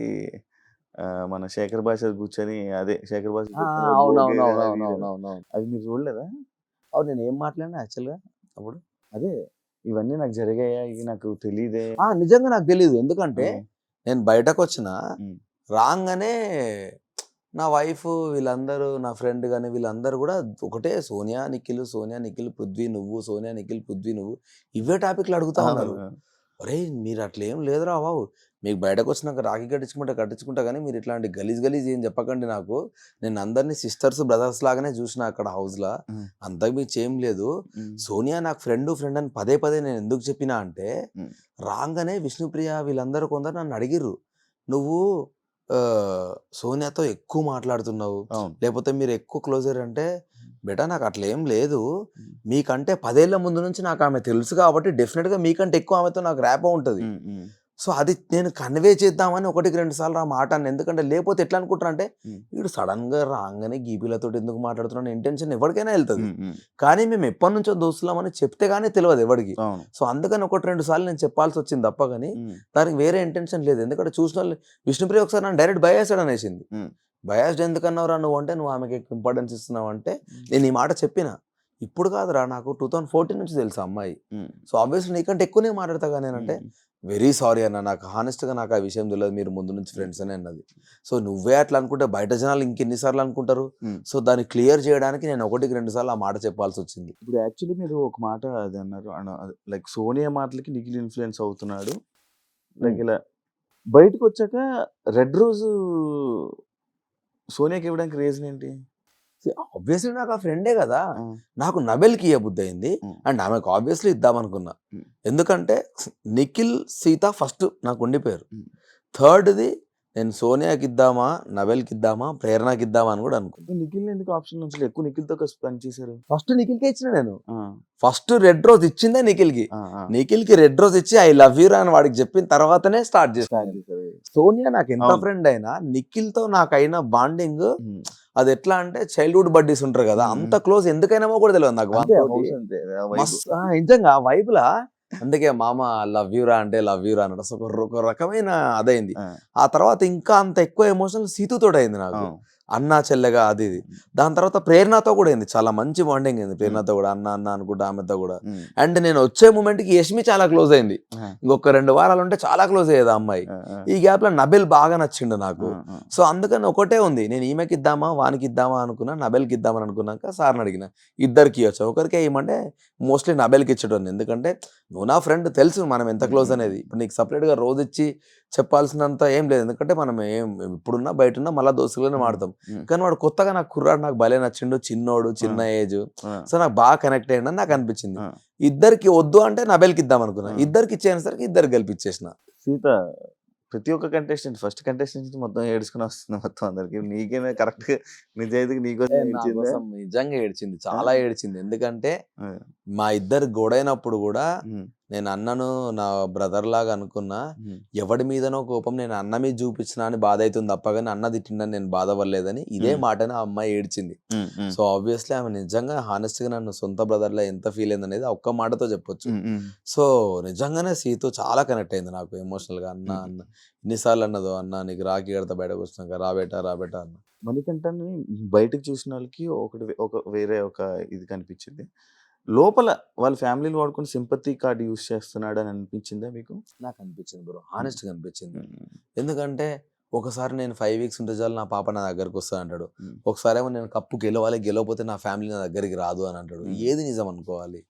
మన శేఖర్ భాష కూర్చొని అదే శేఖర్ భాష కూర్చొని ఒక బోకే కదా video. అవునవునవునవునవునవును. అది మీరు చూడలేదా? అవును, నేను ఏం మాట్లాడినా యాక్చువల్గా అప్పుడు అదే ఇవన్నీ నాకు జరిగాయా, ఇవి నాకు తెలియదే. నిజంగా నాకు తెలియదు. ఎందుకంటే ఉమ్, నేను బయటకు వచ్చిన ఉమ్, రాగానే నా వైఫ్ వీళ్ళందరూ నా ఫ్రెండ్ కానీ వీళ్ళందరూ కూడా ఒకటే సోనియా నిఖిల్, సోనియా నిఖిల్, పృథ్వీ నువ్వు, సోనియా నిఖిల్, పృథ్వీ నువ్వు, ఇవే టాపిక్లు అడుగుతా ఉన్నారు. అవును. అరే మీరు అట్లా ఏం లేదురా బాబు, మీకు బయటకు వచ్చినాక రాఖీ కట్టించుకుంటా కానీ మీరు ఇట్లాంటి గలీజ్ ఏం చెప్పకండి నాకు. నేను అందరినీ సిస్టర్స్ బ్రదర్స్ లాగానే చూసిన అక్కడ హౌస్లో, ఉమ్, అంతకు మించి ఏం లేదు. ఉమ్, సోనియా నాకు ఫ్రెండ్ అని పదే నేను ఎందుకు చెప్పినా అంటే, ఉమ్, రాగానే విష్ణుప్రియ వీళ్ళందరూ కొందరు నన్ను అడిగిర్రు, నువ్వు సోనియాతో ఎక్కువ మాట్లాడుతున్నావు, అవును. లేకపోతే మీరు ఎక్కువ క్లోజర్ అంటే, బేటా నాకు అట్లా ఏం లేదు. ఉమ్, మీకంటే 10 ఏళ్ల ముందు నుంచి నాకు ఆమె తెలుసు కాబట్టి డెఫినెట్గా మీకంటే ఎక్కువ ఆమెతో నాకు ర్యాపో ఉంటుంది. ఉమ్, ఉమ్, సో అది నేను కన్వే చేద్దామని 1-2 సార్లు ఆ మాట అన్న. ఎందుకంటే లేకపోతే ఎట్లా అనుకుంటారా అంటే, ఉమ్, వీడు సడన్గా రాగానే గీపీలతో ఎందుకు మాట్లాడుతున్నాను ఇంటెన్షన్ ఎవరికైనా వెళ్తుంది. ఉమ్, ఉమ్, కానీ మేము ఎప్పటి నుంచో దోస్తులామని చెప్తే కానీ తెలియదు ఎవరికి. అవును. సో అందుకని 1-2 సార్లు నేను చెప్పాల్సి వచ్చింది తప్ప కానీ ఉమ్, దానికి వేరే ఇంటెన్షన్ లేదు. ఎందుకంటే చూసిన వాళ్ళు విష్ణుప్రియ ఒకసారి నన్ను డైరెక్ట్ బయాస్డ్ అనేసింది. ఉమ్, బయాస్డ్ ఎందుకన్నావురా నువ్వు అంటే, నువ్వు ఆమెకి ఎక్కువ ఇంపార్టెన్స్ ఇస్తున్నావు అంటే నేను ఈ మాట చెప్పిన. ఇప్పుడు కాదురా, నాకు 2014 నుంచి తెలుసు ఆ అమ్మాయి. ఉమ్, సో ఆబ్వియస్లీ నీకంటే ఎక్కువనే మాట్లాడతా కానీ నేనంటే, ఉమ్, వెరీ సారీ అన్న, నాకు హానెస్ట్గా నాకు ఆ విషయం తెలియదు, మీరు ముందు నుంచి ఫ్రెండ్స్ అని అన్నది. సో నువ్వే అట్లా అనుకుంటే బయట జనాలు ఇంకెన్నిసార్లు అనుకుంటారు. ఉమ్. సో దాన్ని క్లియర్ చేయడానికి నేను 1-2 సార్లు ఆ మాట చెప్పాల్సి వచ్చింది. ఇప్పుడు యాక్చువల్లీ మీరు ఒక మాట అది అన్నారు, లైక్ సోనియా మాటలకి నిఖిల్ ఇన్ఫ్లుయెన్స్ అవుతున్నాడు, లైక్ ఇలా బయటకు వచ్చాక రెడ్ రోజు సోనియాకి ఇవ్వడానికి రీజన్ ఏంటి? ఆబ్వియస్లీ నాకు ఆ ఫ్రెండే కదా, ఆ, నాకు నబెల్కి ఇయ్య బుద్ధి అయింది ఉమ్, అండ్ ఆమెకు ఆబ్వియస్లీ ఇద్దామనుకున్నా. ఉమ్, ఎందుకంటే నిఖిల్ సీత ఫస్ట్ నాకు ఉండిపోయారు. ఉమ్. థర్డ్ది నేను సోనియాకి ఇద్దామా, నబెల్కి ఇద్దామా, ప్రేరణకి ఇద్దామా అని కూడా అనుకున్నా. నిఖిల్ ఎందుకు ఆప్షన్ నుంచి ఎక్కువ నిఖిల్తో కలిసి పని చేశారు? ఫస్ట్ నిఖిల్కే ఇచ్చిన నేను. ఆ, ఫస్ట్ రెడ్ రోజ్ ఇచ్చిందే నిఖిల్కి. ఆ, ఆ. నిఖిల్కి రెడ్ రోజ్ ఇచ్చి ఐ లవ్ యూ అని వాడికి చెప్పిన తర్వాతనే స్టార్ట్ Start చేస్తాను. చేశారు. సోనియా నాకు ఎంత అవును. ఫ్రెండ్ అయినా నిఖిల్తో నాకైన బాండింగ్ ఉమ్, అది ఎట్లా అంటే చైల్డ్హుడ్ బడ్డీస్ ఉంటారు కదా, అంత క్లోజ్ ఎందుకైనామో కూడా తెలియదు నాకు. అంతే, వానితోటి house అంతే, ఆ vibe. మస్తు నిజంగా ఆ వైపులా. అందుకే మామ లవ్ యూ రా అంటే లవ్ యూ రా అన్నాడు. సో ఒక రకమైన అదైంది. ఆ, ఆ తర్వాత ఇంకా అంత ఎక్కువ ఎమోషనల్ సీతుతో అయింది నాకు, అవును. అన్నా చెల్లెగా అది ఇది. దాని తర్వాత ప్రేరణతో కూడా అయింది, చాలా మంచి బాండింగ్ అయింది ప్రేరణతో కూడా, అన్న అన్న అనుకుంటా ఆమెతో కూడా. ఉమ్, అండ్ నేను వచ్చే మూమెంట్కి యష్మి చాలా క్లోజ్ అయింది. ఆ, ఇంకొక 2 వారాలు ఉంటే చాలా క్లోజ్ అయ్యేది ఆ అమ్మాయి. ఆ, ఆ, ఈ గ్యాప్లో నబెల్ బాగా నచ్చిండు నాకు. ఆ, ఆ. సో అందుకని ఒకటే ఉంది, నేను ఈమెకి ఇద్దామా వానికి ఇద్దామా అనుకున్నా, నబెల్కి ఇద్దామని అనుకున్నాక సార్ని అడిగిన ఇద్దరికి ఇవ్వచ్చు, ఒకరికే ఇవ్వమంటే మోస్ట్లీ నబెల్కి ఇచ్చేటోని. ఎందుకంటే నువ్వు నా ఫ్రెండ్, తెలుసు మనం ఎంత క్లోజ్ అనేది. ఇప్పుడు నీకు సపరేట్గా రోజు ఇచ్చి చెప్పాల్సినంత ఏం లేదు, ఎందుకంటే మనం ఏం ఇప్పుడున్నా బయట మళ్ళీ దోస్తులనే వాడతాం. ఉమ్, కానీ వాడు కొత్తగా నాకు కుర్రాడు, నాకు భలే నచ్చిండు, చిన్నోడు, చిన్న ఏజ్. ఆ, సో నాకు బాగా కనెక్ట్ అయ్యిండు అని నాకు అనిపించింది. ఆ. ఇద్దరికి వద్దు అంటే నబెల్కి ఇద్దాం అనుకున్నా, ఆ. ఇద్దరికి ఇచ్చేసరికి ఇద్దరు గెలిపించేసిన. సీత ప్రతి ఒక్క కంటెస్టెంట్ ఫస్ట్ కంటెస్టెంట్ నుంచి మొత్తం ఏడుచుకుని వస్తుంది మొత్తం అందరికి. నీకేమే కరెక్ట్ నిజాయితీకి నీకోసం నా ఏడ్చిందా? కోసం నిజంగా ఏడ్చింది, చాలా ఏడ్చింది. ఎందుకంటే ఆ, మా ఇద్దరు గొడవైనప్పుడు కూడా ఉమ్, నేను అన్నను నా బ్రదర్ లాగా అనుకున్నా. ఉమ్, ఎవడి మీదనో కోపం నేను అన్న మీద చూపించినా అని బాధ అవుతుంది తప్ప కానీ అన్న తిట్టిందని నేను బాధపడలేదని ఇదే మాటని ఆ అమ్మాయి ఏడ్చింది. ఉమ్, ఉమ్, సో ఆబ్వియస్లీ ఆమె నిజంగా హానెస్ట్గా నన్ను సొంత బ్రదర్లా ఎంత ఫీల్ అయింది అనేది ఒక్క మాటతో చెప్పొచ్చు. ఉమ్, ఉమ్, సో నిజంగానే సీతో చాలా కనెక్ట్ అయింది నాకు ఎమోషనల్గా. అన్న అన్న ఎన్నిసార్లు అన్నదో, అన్న నీకు రాఖీ కడతా బయటకు వచ్చినాక రాబేటా అన్న. మణికంఠని బయటకు చూసిన వాళ్ళకి ఒక వేరే ఒక ఇది కనిపించింది, లోపల వాళ్ళ ఫ్యామిలీని వాడుకొని సింపతి కార్డ్ యూస్ చేస్తున్నాడు అని అనిపించిందా మీకు? నాకు అనిపించింది బ్రో, హానెస్ట్గా అనిపించింది. ఉమ్, ఎందుకంటే ఒకసారి నేను 5 వీక్స్ ఉంటే చాలు నా పాప నా దగ్గరకు వస్తా అంటాడు, ఒకసారి ఏమో నేను కప్పు గెలవాలి, గెలవకపోతే నా ఫ్యామిలీ నా దగ్గరికి రాదు అని అంటాడు. ఏది నిజం అనుకోవాలి?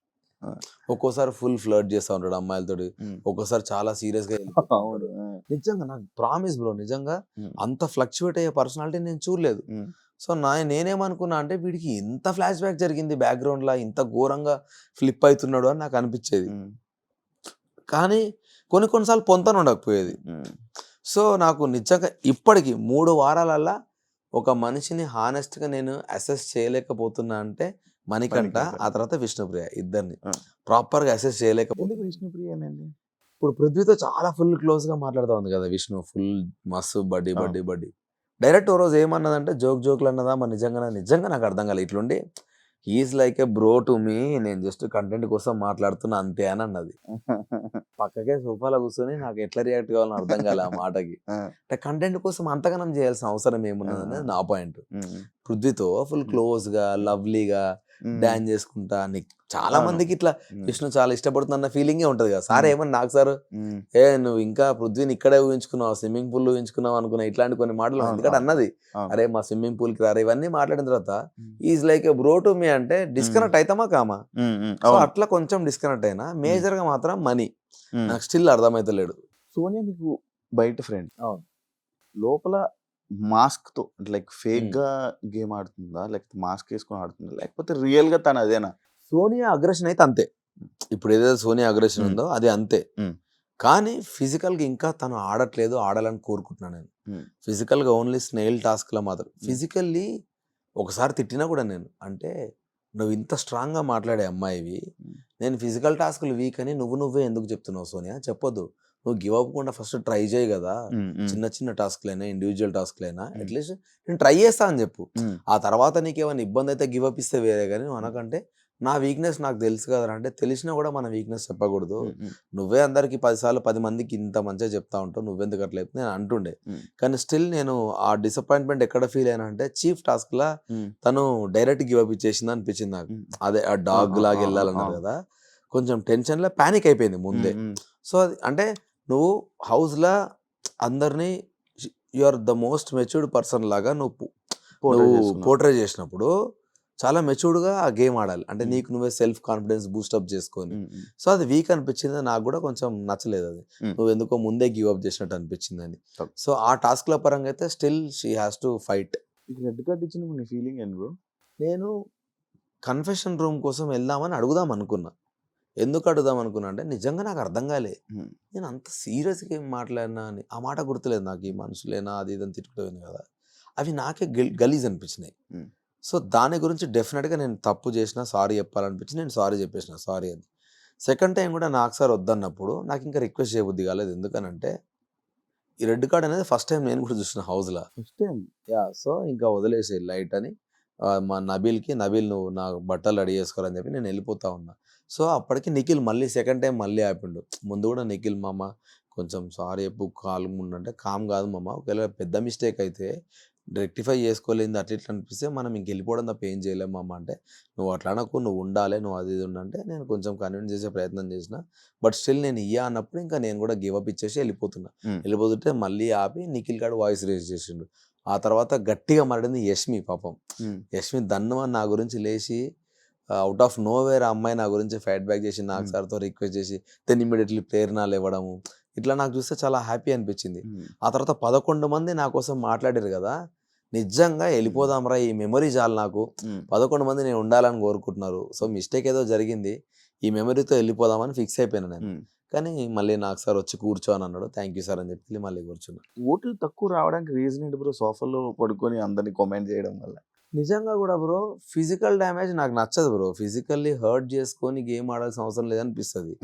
ఒక్కోసారి ఫుల్ ఫ్లర్ట్ చేస్తూ ఉంటాడు అమ్మాయిలతోటి, ఒక్కోసారి చాలా సీరియస్గా అవును. నిజంగా నాకు ప్రామిస్ బ్రో, నిజంగా అంత ఫ్లక్చువేట్ అయ్యే పర్సనాలిటీ నేను చూడలేదు. సో నేనేమనుకున్నా అంటే వీడికి ఎంత ఫ్లాష్ బ్యాక్ జరిగింది బ్యాక్గ్రౌండ్ లా, ఇంత ఘోరంగా ఫ్లిప్ అవుతున్నాడు అని నాకు అనిపించేది. కానీ కొన్నిసార్లు పొంతన ఉండకపోయేది. సో నాకు నిజంగా ఇప్పటికి 3 వారాలల్లా ఒక మనిషిని హానెస్ట్గా నేను అసెస్ చేయలేకపోతున్నా అంటే మణికంఠ, ఆ తర్వాత విష్ణుప్రియ, ఇద్దరిని ప్రాపర్గా అసెస్ చేయలేకపోతే. విష్ణుప్రియ ఏమైంది? ఇప్పుడు పృథ్వీతో చాలా ఫుల్ క్లోజ్గా మాట్లాడుతూ ఉంది కదా విష్ణు, ఫుల్ మస్తు బడ్డీ. డైరెక్ట్ ఓ రోజు ఏమన్నదంటే జోకులు అన్నదా, మరి నిజంగా నాకు అర్థం కాలేదు. ఇట్లుండి he's like a bro to me, నేను జస్ట్ కంటెంట్ కోసం మాట్లాడుతున్నా అంతే అని అన్నది. పక్కకే సోఫాలో కూర్చొని నాకు ఎట్లా రియాక్ట్ కావాలని అర్థం కాలే ఆ మాటకి. అంటే కంటెంట్ కోసం అంతగానం చేయాల్సిన అవసరం ఏమున్నది అనేది నా పాయింట్. పృథ్వీతో ఫుల్ క్లోజ్గా లవ్లీగా డాన్స్ చేసుకుంటా, నీకు చాలా మందికి ఇట్లా విష్ణు చాలా ఇష్టపడుతున్న ఫీలింగే ఉంటది కదా. సార్ ఏమన్నా నాకు సార్ నువ్వు ఇంకా పృథ్వీని ఇక్కడే ఊహించుకున్నావు, స్విమ్మింగ్ పూల్ ఊహించుకున్నావు అనుకున్నా, ఇట్లాంటి కొన్ని మాటలు ఎందుకంటే అన్నది. అరే మా స్విమ్మింగ్ పూల్ కి రారు, ఇవన్నీ మాట్లాడిన తర్వాత is like a bro to me అంటే డిస్కనెక్ట్ అవుతామా కామా? సో అట్లా కొంచెం డిస్కనెక్ట్ అయినా. మేజర్ గా మాత్రం మనీ నాకు స్టిల్ అర్థమైతలేడు. సోనియా మీకు బయట ఫ్రెండ్, లోపల మాస్క్ తో లైక్ ఫేక్ గా గేమ్ ఆడుతుందా, లేకపోతే మాస్క్ వేసుకొని ఆడుతుందా, లేకపోతే రియల్ గా తను అదేనా? సోనియా అగ్రెషన్ అయితే అంతే. ఇప్పుడు ఏదైతే సోనియా అగ్రెషన్ ఉందో అది అంతే. కానీ ఫిజికల్ గా ఇంకా తను ఆడట్లేదు, ఆడాలని కోరుకుంటున్నాను నేను. ఫిజికల్ గా ఓన్లీ స్నేల్ టాస్క్ లో మాత్రం. ఫిజికల్లీ ఒకసారి తిట్టినా కూడా నేను, అంటే నువ్వు ఇంత స్ట్రాంగ్ గా మాట్లాడే అమ్మాయివి, నేను ఫిజికల్ టాస్క్లు వీక్ అని నువ్వే ఎందుకు చెప్తున్నావు సోనియా? చెప్పొద్దు. నువ్వు గివ్ అవ్వకుండా ఫస్ట్ ట్రై చేయి కదా, చిన్న టాస్క్లైనా ఇండివిజువల్ టాస్క్లైనా అట్లీస్ట్ నేను ట్రై చేస్తా అని చెప్పు. ఆ తర్వాత నీకేమైనా ఇబ్బంది అయితే గివ్ అప్ ఇస్తే వేరే, కానీ నువ్వు అనకంటే నా వీక్నెస్ నాకు తెలుసు కదా అంటే, తెలిసినా కూడా మన వీక్నెస్ చెప్పకూడదు. నువ్వే అందరికి 10 సార్లు 10 మందికి ఇంత మంచిగా చెప్తా ఉంటావు, నువ్వెందుకు అట్లేదు నేను అంటుండే. కానీ స్టిల్ నేను ఆ డిసప్పాయింట్మెంట్ ఎక్కడ ఫీల్ అయినా అంటే, చీఫ్ టాస్క్ లా తను డైరెక్ట్ గివ్ అప్ ఇచ్చేసింది అనిపించింది నాకు. అదే ఆ డాగ్ లాగా వెళ్ళాలన్నారు కదా, కొంచెం టెన్షన్ లో ప్యానిక్ అయిపోయింది ముందే. సో అది అంటే నువ్వు హౌస్ లా అందరినీ you are the most matured person లాగా నువ్వు పోర్ట్రే చేసినప్పుడు చాలా మెచ్యూర్డ్గా ఆ గేమ్ ఆడాలి. అంటే నీకు నువ్వే సెల్ఫ్ కాన్ఫిడెన్స్ బూస్టప్ చేసుకొని. సో అది వీక్ అనిపించింది నాకు కూడా, కొంచెం నచ్చలేదు అది. నువ్వు ఎందుకో ముందే గివ్ అప్ చేసినట్టు అనిపించింది అని. సో ఆ టాస్క్ల పరంగా అయితే still she has to fight. Red card ఇచ్చిన నీ ఫీలింగ్ ఏంటి బ్రో? నేను కన్ఫెషన్ రూమ్ కోసం వెళ్దామని అడుగుదాం అనుకున్నా. ఎందుకు అడుగుదాం అనుకున్నా అంటే, నిజంగా నాకు అర్థం కాలే నేను అంత సీరియస్గా ఏం మాట్లాడినా అని. ఆ మాట గుర్తులేదు నాకు, ఈ మనుషులేనా అది ఇదని తిట్టుకుపోయింది కదా, అవి నాకే గలీజ్ అనిపించినాయి. సో దాని గురించి డెఫినెట్గా నేను తప్పు చేసిన, సారీ చెప్పాలనిపించి నేను సారీ చెప్పేసిన, సారీ అని. సెకండ్ టైం కూడా నాకు సార్ వద్దన్నప్పుడు నాకు ఇంకా రిక్వెస్ట్ చేయబుద్ధి కాలేదు. ఎందుకనంటే ఈ రెడ్ కార్డ్ అనేది ఫస్ట్ టైం నేను కూడా చూసిన హౌస్లో, ఫస్ట్ టైం. సో ఇంకా వదిలేసే లైట్ అని మా నబీల్ నువ్వు నా బట్టలు రెడీ చేసుకోవాలని చెప్పి నేను వెళ్ళిపోతా ఉన్నా. సో అప్పటికి నిఖిల్ మళ్ళీ సెకండ్ టైం మళ్ళీ ఆపిండు. ముందు కూడా నిఖిల్ మామ కొంచెం సారీ చెప్పు, కామ్ ఉండంటే, కామ్ కాదు మామ, ఒకవేళ పెద్ద మిస్టేక్ అయితే రెక్టిఫై చేసుకోలేదు అట్లా ఇట్లా అనిపిస్తే మనం ఇంక వెళ్ళిపోవడం తప్ప ఏం చేయలేము అమ్మ అంటే, నువ్వు అట్లా అనకు, నువ్వు ఉండాలి, నువ్వు అది ఇది ఉండంటే నేను కొంచెం కన్విన్స్ చేసే ప్రయత్నం చేసిన. బట్ స్టిల్ నేను అన్నప్పుడు ఇంకా నేను కూడా గివ్ అప్ ఇచ్చేసి వెళ్ళిపోతుంటే మళ్ళీ ఆపి నిఖిల్ గాడు వాయిస్ రేజ్ చేసిండు. ఆ తర్వాత గట్టిగా మాట్లాడింది యష్మి. పాపం యష్మి దన్ను అని నా గురించి లేచి అవుట్ ఆఫ్ నో వేర్ అమ్మాయి నా గురించి ఫైట్ బ్యాక్ చేసి నాకు సార్తో రిక్వెస్ట్ చేసి దెన్ ఇమ్మీడియట్లీ ప్రేరణలు ఇవ్వడము, ఇట్లా నాకు చూస్తే చాలా హ్యాపీ అనిపించింది. ఆ తర్వాత 11 మంది నా కోసం మాట్లాడారు కదా, నిజంగా వెళ్ళిపోదాంరా, ఈ మెమరీ చాలు నాకు. 11 మంది నేను ఉండాలని కోరుకుంటున్నారు. సో మిస్టేక్ ఏదో జరిగింది, ఈ మెమరీతో వెళ్ళిపోదామని ఫిక్స్ అయిపోయాను నేను. కానీ మళ్ళీ నాకు సార్ వచ్చి కూర్చో అని అన్నాడు. థ్యాంక్ యూ సార్ అని చెప్పి మళ్ళీ కూర్చున్నా. ఓట్లు తక్కువ రావడానికి రీజన్ ఏంటి బ్రో? సోఫాలో పడుకొని అందరినీ కామెంట్ చేయడం వల్ల? నిజంగా కూడా బ్రో, ఫిజికల్ డ్యామేజ్ నాకు నచ్చదు బ్రో. ఫిజికల్లీ హర్ట్ చేసుకొని గేమ్ ఆడాల్సిన అవసరం లేదనిపిస్తుంది.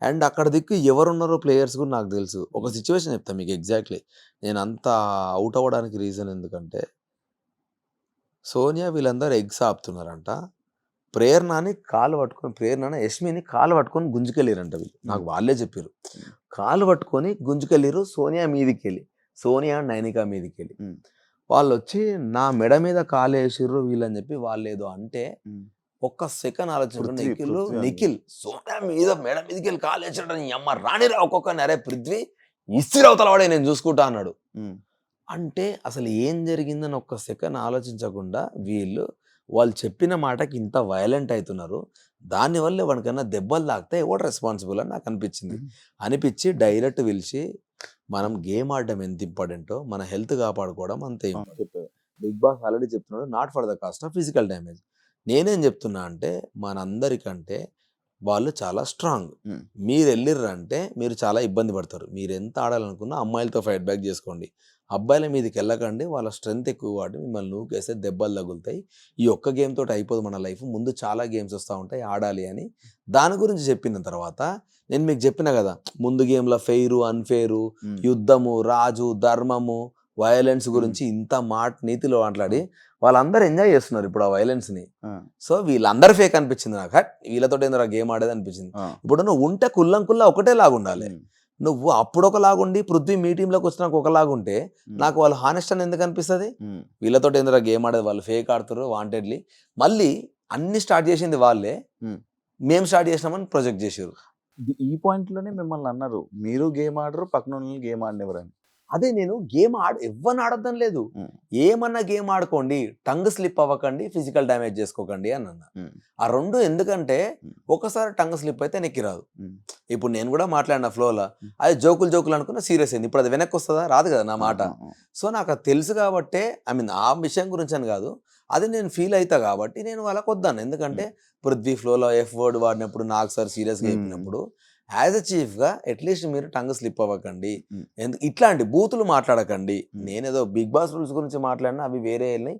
అండ్ అక్కడ దిక్కు ఎవరున్నారో ప్లేయర్స్ కూడా నాకు తెలుసు. ఒక సిచ్యువేషన్ చెప్తాను మీకు ఎగ్జాక్ట్లీ. నేను అంత అవుట్ అవ్వడానికి రీజన్ ఎందుకంటే, సోనియా వీళ్ళందరూ ఎగ్స్ ఆపుతున్నారంట, ప్రేరణని కాలు పట్టుకొని, యష్మిని కాలు పట్టుకొని గుంజుకెళ్ళిరంట వీళ్ళు. నాకు వాళ్ళే చెప్పారు. కాలు పట్టుకొని గుంజుకెళ్ళిరు సోనియా మీదికి వెళ్ళి, సోనియా నైనికా మీదికి వెళ్ళి. వాళ్ళు వచ్చి నా మెడ మీద కాలు వేసిర్రు వీళ్ళని చెప్పి వాళ్ళు ఏదో అంటే, ఒక్క సెకండ్ ఆలోచన నిఖిల్ సోనియా మీద మెడ మీదకి వెళ్ళి కాలు వేసాడు, నీ అమ్మ రానిరా ఒక్కొక్క నరే పృథ్వీ ఇస్తిరవతల వాడే నేను చూసుకుంటా అన్నాడు. అంటే అసలు ఏం జరిగిందని ఒక్క సెకండ్ ఆలోచించకుండా వాళ్ళు చెప్పిన మాటకి ఇంత వైలెంట్ అవుతున్నారు. దానివల్ల వాడికన్నా దెబ్బలు తాకితే ఎవడు రెస్పాన్సిబుల్ అని నాకు అనిపించి డైరెక్ట్ పిలిచి మనం గేమ్ ఆడడం ఎంత ఇంపార్టెంటో మన హెల్త్ కాపాడుకోవడం అంతే ఇంపార్టెంట్. బిగ్ బాస్ ఆల్రెడీ చెప్తున్నాడు, not for the cost of physical damage. నేనేం చెప్తున్నా అంటే మనందరికంటే వాళ్ళు చాలా స్ట్రాంగ్. మీరు వెళ్ళిర్రంటే మీరు చాలా ఇబ్బంది పడతారు. మీరు ఎంత ఆడాలనుకున్నా అమ్మాయిలతో ఫైట్ బ్యాక్ చేసుకోండి, అబ్బాయిల మీదకి వెళ్ళకండి. వాళ్ళ స్ట్రెంత్ ఎక్కువ వాడి మిమ్మల్ని నూకేస్తే దెబ్బలు తగులుతాయి. ఈ ఒక్క గేమ్ తోటి అయిపోదు మన లైఫ్, ముందు చాలా గేమ్స్ వస్తూ ఉంటాయి, ఆడాలి అని దాని గురించి చెప్పిన తర్వాత నేను మీకు చెప్పిన కదా, ముందు గేమ్లో ఫెయిరు అన్ఫెయిరు, యుద్ధము, రాజు, ధర్మము, వైలెన్స్ గురించి ఇంత నీతిలో మాట్లాడి వాళ్ళందరూ ఎంజాయ్ చేస్తున్నారు ఇప్పుడు ఆ వైలెన్స్ని. సో వీళ్ళందరూ ఫేక్ అనిపించింది నాకు. వీళ్ళతో ఏందో గేమ్ ఆడేది అనిపించింది. ఇప్పుడు నువ్వు ఉంటే కుల్లా ఒకటే లాగా ఉండాలి. నువ్వు అప్పుడు ఒకలాగుండి పృథ్వీ మీ టీంలోకి వచ్చినాక ఒకలాగుంటే నాకు వాళ్ళు హానెస్ట్ అని ఎందుకు అనిపిస్తుంది? వీళ్ళతో ఏందో గేమ్ ఆడేది, వాళ్ళు ఫేక్ ఆడుతారు వాంటెడ్లీ. మళ్ళీ అన్ని స్టార్ట్ చేసింది వాళ్ళే, మేము స్టార్ట్ చేసినామని ప్రొజెక్ట్ చేసారు. ఈ పాయింట్ లోనే మిమ్మల్ని అన్నారు మీరు గేమ్ ఆడరు, పక్కన గేమ్ ఆడినెవరని. అదే నేను గేమ్ ఎవరిని ఆడొద్దని లేదు, ఏమన్నా గేమ్ ఆడుకోండి, టంగ్ స్లిప్ అవ్వకండి, ఫిజికల్ డ్యామేజ్ చేసుకోకండి అని అన్న. ఆ రెండు ఎందుకంటే ఒకసారి టంగ్ స్లిప్ అయితే నెక్కి రాదు. ఇప్పుడు నేను కూడా మాట్లాడిన ఫ్లోలో అది జోకులు అనుకున్నా సీరియస్ అయింది. ఇప్పుడు అది వెనక్కి వస్తుందా? రాదు కదా నా మాట. సో నాకు అది తెలుసు కాబట్టే, ఆ విషయం గురించి అని కాదు, అది నేను ఫీల్ అవుతా కాబట్టి నేను వాళ్ళకి వద్దాను. ఎందుకంటే పృథ్వీ ఫ్లోలో ఎఫ్ వర్డ్ వాడినప్పుడు నాకు సార్ సీరియస్గా చెప్పినప్పుడు యాజ్ అ చీఫ్గా అట్లీస్ట్ మీరు టంగ్ స్లిప్ అవ్వకండి, ఇట్లాంటి బూతులు మాట్లాడకండి. నేనేదో బిగ్ బాస్ రూల్స్ గురించి మాట్లాడినా అవి వేరే వెళ్ళినాయి,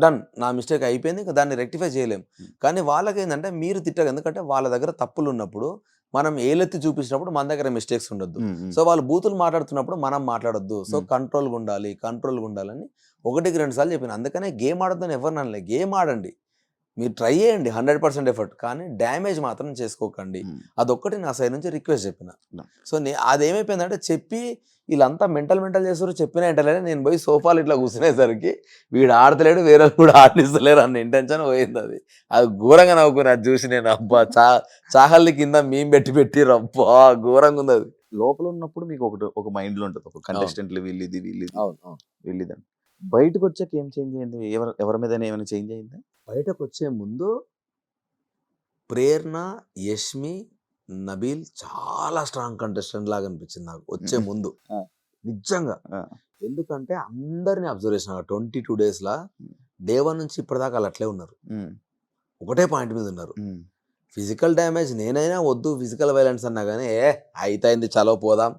డన్, నా మిస్టేక్ అయిపోయింది, ఇంకా దాన్ని రెక్టిఫై చేయలేం. కానీ వాళ్ళకి ఏంటంటే మీరు తిట్టగా, ఎందుకంటే వాళ్ళ దగ్గర తప్పులు ఉన్నప్పుడు మనం ఏలెత్తి చూపించినప్పుడు మన దగ్గర మిస్టేక్స్ ఉండొద్దు. సో వాళ్ళు బూతులు మాట్లాడుతున్నప్పుడు మనం మాట్లాడొద్దు. సో కంట్రోల్గా ఉండాలని 1-2 సార్లు చెప్పిన. అందుకనే గేమ్ ఆడొద్దని ఎవరిని అనలే, గేమ్ ఆడండి, మీరు ట్రై చేయండి 100% ఎఫర్ట్, కానీ డ్యామేజ్ మాత్రం చేసుకోకండి. అదొక్కటి నా సైడ్ నుంచి రిక్వెస్ట్ చెప్పిన. సో అదేమైపోయిందంటే చెప్పి వీళ్ళంతా మెంటల్ చేస్తారు, చెప్పిన ఇంటలే నేను పోయి సోఫాలు ఇట్లా కూర్చునేసరికి వీడు ఆడతలేడు, వేరే కూడా ఆడిస్తలేరు అన్న ఇంటెన్షన్ పోయింది. అది ఘోరంగా నవ్వుకుని అది చూసి నేను, అబ్బా చాహల్ని కింద మేము పెట్టి రబ్బా ఘోరంగా ఉంది. అది లోపల ఉన్నప్పుడు మీకు ఒక మైండ్ లో ఉంటుంది, ఒక కంటెస్టెంట్లు వీళ్ళిది వీళ్ళిదని. బయటకు వచ్చాక ఏం చేంజ్ అయింది? ఎవరి మీద ఏమైనా చేంజ్ అయిందా? బయటకు వచ్చే ముందు ప్రేరణ, యష్మి, నబీల్ చాలా స్ట్రాంగ్ కంటెస్టెంట్ లాగా అనిపించింది నాకు వచ్చే ముందు నిజంగా. ఎందుకంటే అందరినీ అబ్జర్వ్ చేసిన 22 daysలో డే 1 నుంచి ఇప్పటిదాకా వాళ్ళు అట్లే ఉన్నారు, ఒకటే పాయింట్ మీద ఉన్నారు. ఫిజికల్ డ్యామేజ్ నేనైనా వద్దు, ఫిజికల్ వైలెన్స్ అన్నా కానీ అయితేంది చలో పోదాం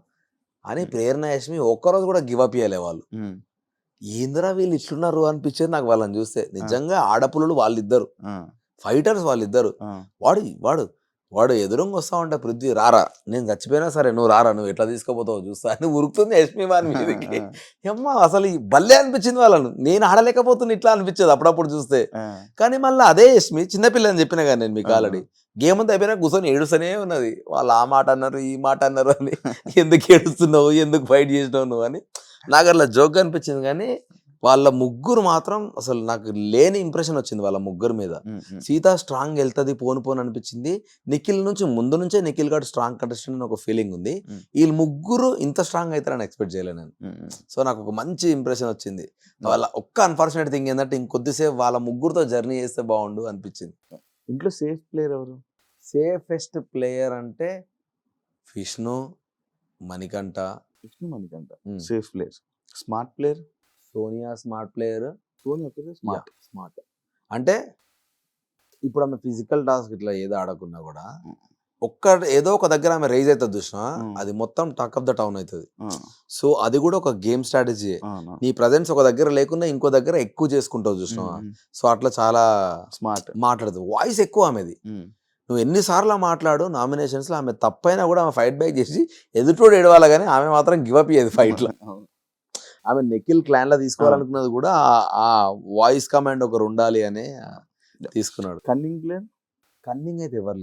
అని ప్రేరణ, యష్మి ఒక్కరోజు కూడా గివ్ అప్ చేయలే. వాళ్ళు ఏందిరా వీళ్ళు ఇట్లున్నారు అనిపించేది నాకు వాళ్ళని చూస్తే. నిజంగా ఆడపుల్లలు వాళ్ళిద్దరు, ఫైటర్స్ వాళ్ళిద్దరు. వాడు ఎదురుంగా వస్తా ఉంటే పృథ్వీ రారా, నేను చచ్చిపోయినా సరే నువ్వు రారా, నువ్వు ఎట్లా తీసుకుపోతావు చూస్తా అని ఉరుకుతుంది యష్మి వారి మీదకి. అమ్మ అసలు భలే అనిపించింది వాళ్ళను, నేను ఆడలేకపోతున్నా ఇట్లా అనిపించేది అప్పుడప్పుడు చూస్తే. కానీ మళ్ళీ అదే యష్మి చిన్నపిల్లని చెప్పిన కానీ నేను మీకు ఆల్రెడీ గేమ్ అంతా అయిపోయినా కూర్చొని ఏడుస్తూనే ఉన్నది. వాళ్ళు ఆ మాట అన్నారు, ఈ మాట అన్నారు అని, ఎందుకు ఏడుస్తున్నావు, ఎందుకు ఫైట్ చేసినావు నువ్వు అని నాకు అట్లా జోక్ అనిపించింది. కానీ వాళ్ళ ముగ్గురు మాత్రం అసలు నాకు లేని ఇంప్రెషన్ వచ్చింది వాళ్ళ ముగ్గురు మీద. సీత స్ట్రాంగ్ వెళ్తుంది పోను అనిపించింది. నిఖిల్ నుంచి ముందు నుంచే నిఖిల్ గారు స్ట్రాంగ్ కంటెస్టెంట్ అని ఒక ఫీలింగ్ ఉంది. వీళ్ళు ముగ్గురు ఇంత స్ట్రాంగ్ అవుతారని ఎక్స్పెక్ట్ చేయలేను నేను. సో నాకు ఒక మంచి ఇంప్రెషన్ వచ్చింది. వాళ్ళ ఒక్క అన్ఫార్చునేట్ థింగ్ ఏంటంటే ఇంకొద్దిసేపు వాళ్ళ ముగ్గురుతో జర్నీ చేస్తే బాగుండు అనిపించింది. ఇంట్లో సేఫ్ ప్లేయర్ ఎవరు? సేఫెస్ట్ ప్లేయర్ అంటే Vishnu, Manikanta. Safe player. Smart player Sonia smart player. Sonia smart అంటే ఇప్పుడు ఆమె ఫిజికల్ టాస్క్ ఇట్లా ఏదో ఆడకున్నా కూడా ఏదో ఒక దగ్గర ఆమె రైజ్ అవుతుంది చూసినా, అది మొత్తం టాక్ ఆఫ్ ద టౌన్ అవుతుంది. సో అది కూడా ఒక గేమ్ స్ట్రాటజీ. నీ ప్రజెన్స్ ఒక దగ్గర లేకుండా ఇంకో దగ్గర ఎక్కువ చేసుకుంటావు చూసినా. సో అట్లా చాలా స్మార్ట్ మాట్లాడుతుంది. వాయిస్ ఎక్కువ ఆమెది. నువ్వు ఎన్నిసార్లు మాట్లాడు నామినేషన్స్లో, ఆమె తప్పైనా కూడా ఆమె ఫైట్ బ్యాక్ చేసి ఎదుటోడు ఏడవాలి, కానీ ఆమె మాత్రం గివ్ అప్ అయ్యేది ఫైట్లో. ఆమె నిఖిల్ క్లాన్లో తీసుకోవాలనుకున్నది కూడా ఆ వాయిస్ కమాండ్ ఒకరు ఉండాలి అని తీసుకున్నాడు. కన్నింగ్ అయితే ఎవరు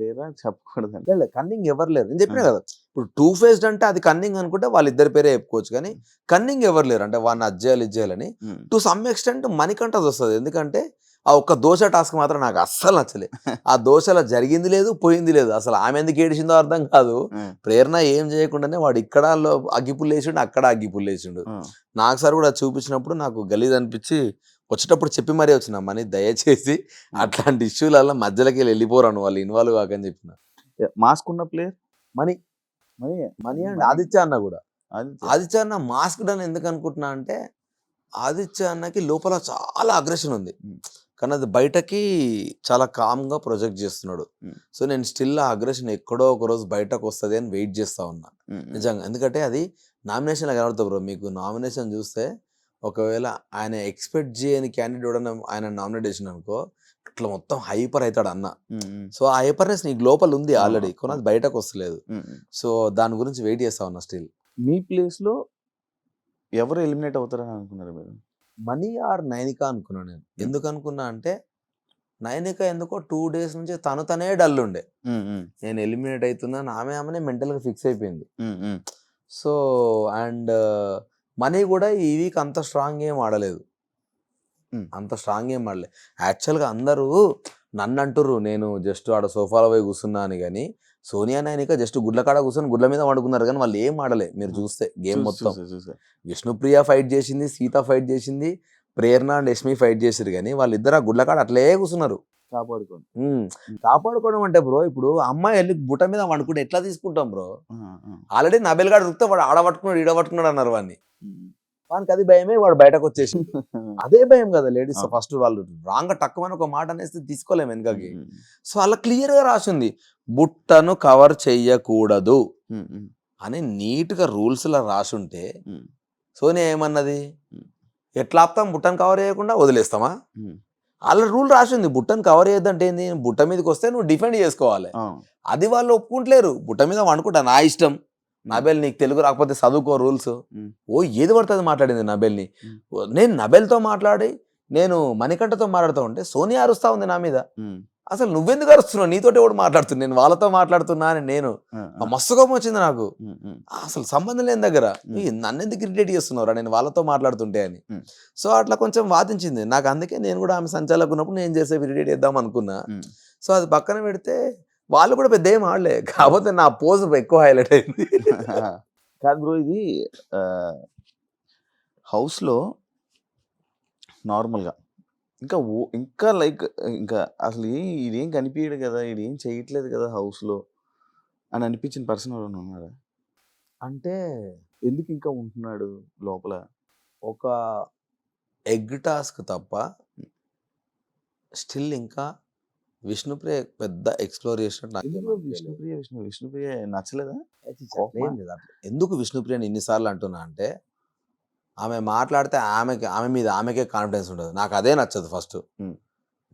లేరా చెప్పకూడదు. కన్నింగ్ ఎవరు లేరు, నేను చెప్పినా కదా. ఇప్పుడు 2-faced అంటే అది కన్నింగ్ అనుకుంటే వాళ్ళిద్దరి పేరే చెప్పుకోవచ్చు, కానీ కన్నింగ్ ఎవరు లేరు. అంటే వాడిని అది చేయాలని టు సమ్ ఎక్స్టెంట్ మణికంఠది వస్తుంది. ఎందుకంటే ఆ ఒక్క దోశ టాస్క్ మాత్రం నాకు అస్సలు నచ్చలే. ఆ దోశలో జరిగింది లేదు, పోయింది లేదు. అసలు ఆమె ఎందుకు ఏడిచిందో అర్థం కాదు. ప్రేరణ ఏం చేయకుండానే వాడు ఇక్కడ అగ్గిపుల్లు వేసిండు, అక్కడ అగ్గిపుల్లు వేసిండు. నాకు సార్ కూడా చూపించినప్పుడు నాకు గలీజ్ అనిపించి వచ్చేటప్పుడు చెప్పి మరీ వచ్చిన మనీ దయచేసి అట్లాంటి ఇష్యూలలో మధ్యలోకి వెళ్ళిపోరాను వాళ్ళు ఇన్వాల్వ్ కాకని చెప్పిన. మాస్క్ ఉన్న ప్లేయర్ మనీ మరి మనీ అండ్ ఆదిత్య అన్న కూడా. ఆదిత్య అన్న మాస్క్ అని ఎందుకు అనుకుంటున్నా అంటే ఆదిత్య అన్నకి లోపల చాలా అగ్రెషన్ ఉంది, కానీ అది బయటకి చాలా కామ్గా ప్రొజెక్ట్ చేస్తున్నాడు. సో నేను స్టిల్ ఆ అగ్రెషన్ ఎక్కడో ఒక రోజు బయటకు వస్తుంది అని వెయిట్ చేస్తా ఉన్నా నిజంగా. ఎందుకంటే అది నామినేషన్లో కనబడుతుంది బ్రో. మీకు నామినేషన్ చూస్తే ఒకవేళ ఆయన ఎక్స్పెక్ట్ చేయని క్యాండిడేట్ ఆయన నామినేట్ చేసిన అనుకో ఇట్లా మొత్తం హైపర్ అవుతాడు అన్న. సో ఆ హైపర్నెస్ నీకు లోపల ఉంది ఆల్రెడీ, కానీ అది బయటకు వస్తలేదు. సో దాని గురించి వెయిట్ చేస్తా ఉన్నా స్టిల్. మీ ప్లేస్లో ఎవరు ఎలిమినేట్ అవుతారని అనుకున్నారు మీరు? మనీ ఆర్ నైనిక అనుకున్నా నేను. ఎందుకు అనుకున్నా అంటే నైనిక ఎందుకో 2 days నుంచి తనే డల్ ఉండే, నేను ఎలిమినేట్ అవుతున్నాను ఆమెనే మెంటల్గా ఫిక్స్ అయిపోయింది. సో అండ్ మనీ కూడా ఈ వీక్ అంత స్ట్రాంగ్ ఏం ఆడలేదు, యాక్చువల్గా అందరూ నన్ను అంటుర్రు నేను జస్ట్ ఆడ సోఫాలో పోయి కూర్చున్నా అని, కానీ సోనియా నైనిక జస్ట్ గుడ్ల కాడ కూర్చొని గుడ్ల మీద వండుకున్నారు, కానీ వాళ్ళు ఏం ఆడలే. మీరు చూస్తే గేమ్ మొత్తం విష్ణుప్రియ ఫైట్ చేసింది, సీత ఫైట్ చేసింది, ప్రేరణ అండ్ యష్మి ఫైట్ చేసారు, కానీ వాళ్ళిద్దరు ఆ గుడ్ల కాడ అట్లే కూర్చున్నారు. కాపాడుకోవడం అంటే బ్రో ఇప్పుడు అమ్మాయి వెళ్ళి బుట్ట మీద వండుకుంటే ఎట్లా తీసుకుంటాం బ్రో? ఆల్రెడీ నబెల్ గాడు రుక్తే వాడు ఆడబట్టుకున్నాడు ఈడబట్టుకున్నాడు అన్నారు వాడిని. వానికి అది భయమే, వాడు బయటకు వచ్చేసి అదే భయం కదా లేడీస్. ఫస్ట్ వాళ్ళు రాంగ్ టక్కుమని ఒక మాట అనేసి తీసుకోలేము వెనకకి. సో అలా క్లియర్ గా రాసింది బుట్టను కవర్ చెయ్యకూడదు అని నీట్ గా రూల్స్ లా రాసుంటే సోనియా ఏమన్నది, ఎట్లా ఆపుతాం బుట్టను కవర్ చేయకుండా వదిలేస్తామా? అలా రూల్ రాసింది బుట్టను కవర్ చేయొద్దంటే ఏంది, బుట్ట మీదకి వస్తే నువ్వు డిఫెండ్ చేసుకోవాలి. అది వాళ్ళు ఒప్పుకుంటలేరు. బుట్ట మీద వండుకుంటా నా ఇష్టం, నబెల్ నీకు తెలుగు రాకపోతే చదువుకో రూల్స్. ఏది పడుతుంది మాట్లాడింది నబెల్ని. నేను నబెల్తో మాట్లాడి నేను మణికంఠతో మాట్లాడుతూ ఉంటే సోనియా అరుస్తా ఉంది నా మీద. అసలు నువ్వెందుకు అరుస్తున్నావు, నీతోటి ఎవడు మాట్లాడుతున్నా, నేను వాళ్ళతో మాట్లాడుతున్నా అని. నేను మస్తు కోపం వచ్చింది నాకు. అసలు సంబంధం లేని దగ్గర నన్ను ఎందుకు ఇరిటేట్ చేస్తున్నారా నేను వాళ్ళతో మాట్లాడుతుంటే అని. సో అట్లా కొంచెం వాదించింది నాకు. అందుకే నేను కూడా ఆమె సంచాలకు ఉన్నప్పుడు నేను చేసే ఇరిటేట్ చేద్దాం అనుకున్నా. సో అది పక్కన పెడితే వాళ్ళు కూడా పెద్ద ఏం ఆడలే, కాకపోతే నా పోజ్ ఎక్కువ హైలైట్ అయింది. కాదు బ్రో, ఇది హౌస్లో నార్మల్గా ఇంకా లైక్ ఇంకా అసలు ఇదేం కనిపించడు కదా, ఇదేం చేయట్లేదు కదా హౌస్లో అని అనిపించిన పర్సన్ ఎవరైనా ఉన్నారా? అంటే ఎందుకు ఇంకా ఉంటున్నాడు లోపల? ఒక ఎగ్ టాస్క్ తప్ప స్టిల్ ఇంకా విష్ణుప్రియ పెద్ద ఎక్స్ప్లోర్ చేసినట్టు. విష్ణుప్రియ నచ్చలేదా? ఎందుకు విష్ణుప్రియని ఇన్నిసార్లు అంటున్నా అంటే ఆమె మాట్లాడితే ఆమె మీద ఆమెకే కాన్ఫిడెన్స్ ఉండదు. నాకు అదే నచ్చదు. ఫస్ట్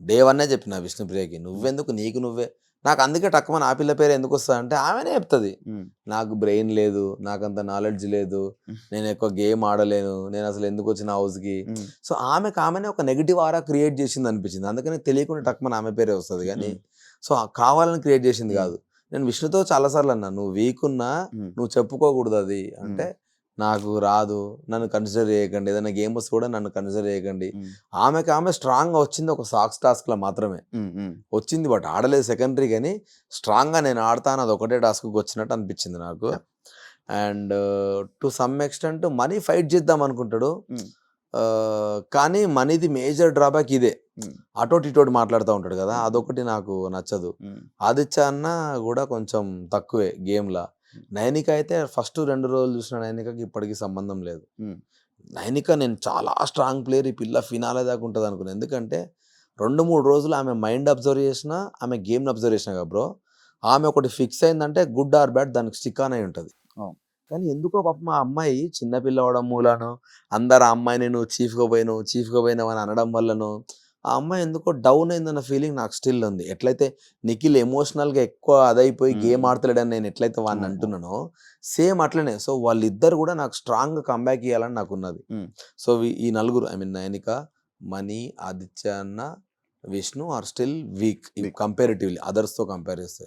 డే 1 చెప్పిన విష్ణుప్రియకి నువ్వెందుకు నీకు నువ్వే, నాకు అందుకే టక్కుమని ఆ పిల్ల పేరు ఎందుకు వస్తుంది అంటే ఆమెనే చెప్తుంది నాకు బ్రెయిన్ లేదు, నాకు అంత నాలెడ్జ్ లేదు, నేను ఎక్కువ గేమ్ ఆడలేను, నేను అసలు ఎందుకు వచ్చిన హౌస్కి. సో ఆమెనే ఒక నెగిటివ్ ఆరా క్రియేట్ చేసింది అనిపించింది. అందుకని తెలియకుండా టక్కుమని ఆమె పేరే వస్తుంది, కానీ సో కావాలని క్రియేట్ చేసింది కాదు. నేను విష్ణుతో చాలాసార్లు అన్నా నువ్వు వీక్ ఉన్నా నువ్వు చెప్పుకోకూడదు అది అంటే, నాకు రాదు నన్ను కన్సిడర్ చేయకండి, ఏదైనా గేమ్ వస్తే కూడా నన్ను కన్సిడర్ చేయకండి. ఆమె స్ట్రాంగ్గా వచ్చింది ఒక సాక్స్ టాస్క్లో మాత్రమే వచ్చింది, బట్ ఆడలేదు సెకండరీ. కానీ స్ట్రాంగ్గా నేను ఆడతాను అది ఒకటే టాస్క్కి వచ్చినట్టు అనిపించింది నాకు. And to some extent money fight చేద్దాం అనుకుంటాడు, కానీ మనీది మేజర్ డ్రాబ్యాక్ ఇదే, అటోటి ఇటోటి మాట్లాడుతూ ఉంటాడు కదా, అదొకటి నాకు నచ్చదు. ఆదిత్య అన్న కూడా కొంచెం తక్కువే గేమ్లా. నైనిక అయితే ఫస్ట్ 2 రోజులు చూసిన నైనికకి ఇప్పటికీ సంబంధం లేదు. నైనిక నేను చాలా స్ట్రాంగ్ ప్లేయర్, ఈ పిల్ల ఫినాలే దాకా ఉంటుంది అనుకున్నాను. ఎందుకంటే 2-3 రోజులు ఆమె మైండ్ అబ్జర్వ్ చేసిన, ఆమె గేమ్ని అబ్జర్వ్ చేసిన కదా బ్రో, ఆమె ఒకటి ఫిక్స్ అయిందంటే గుడ్ ఆర్ బ్యాడ్ దానికి స్టిక్ ఆన్ అయి ఉంటుంది. కానీ ఎందుకో పాప మా అమ్మాయి చిన్నపిల్ల అవడం మూలానో, అందరు ఆ అమ్మాయిని నువ్వు చీఫ్గా పోయినావు అని అనడం వల్లనో ఆ అమ్మాయి ఎందుకో డౌన్ అయిందన్న ఫీలింగ్ నాకు స్టిల్ ఉంది. ఎట్లయితే నిఖిల్ ఎమోషనల్గా ఎక్కువ అదైపోయి గేమ్ ఆడతలేడని నేను ఎట్లయితే వాడిని అంటున్నానో సేమ్ అట్లనే. సో వాళ్ళిద్దరు కూడా నాకు స్ట్రాంగ్గా కంబ్యాక్ ఇవ్వాలని నాకు ఉన్నది. సో ఈ నలుగురు ఐ మీన్ నైనిక, మనీ, ఆదిత్య అన్న, Vishnu are still weak comparatively అదర్స్తో కంపేర్ చేస్తే.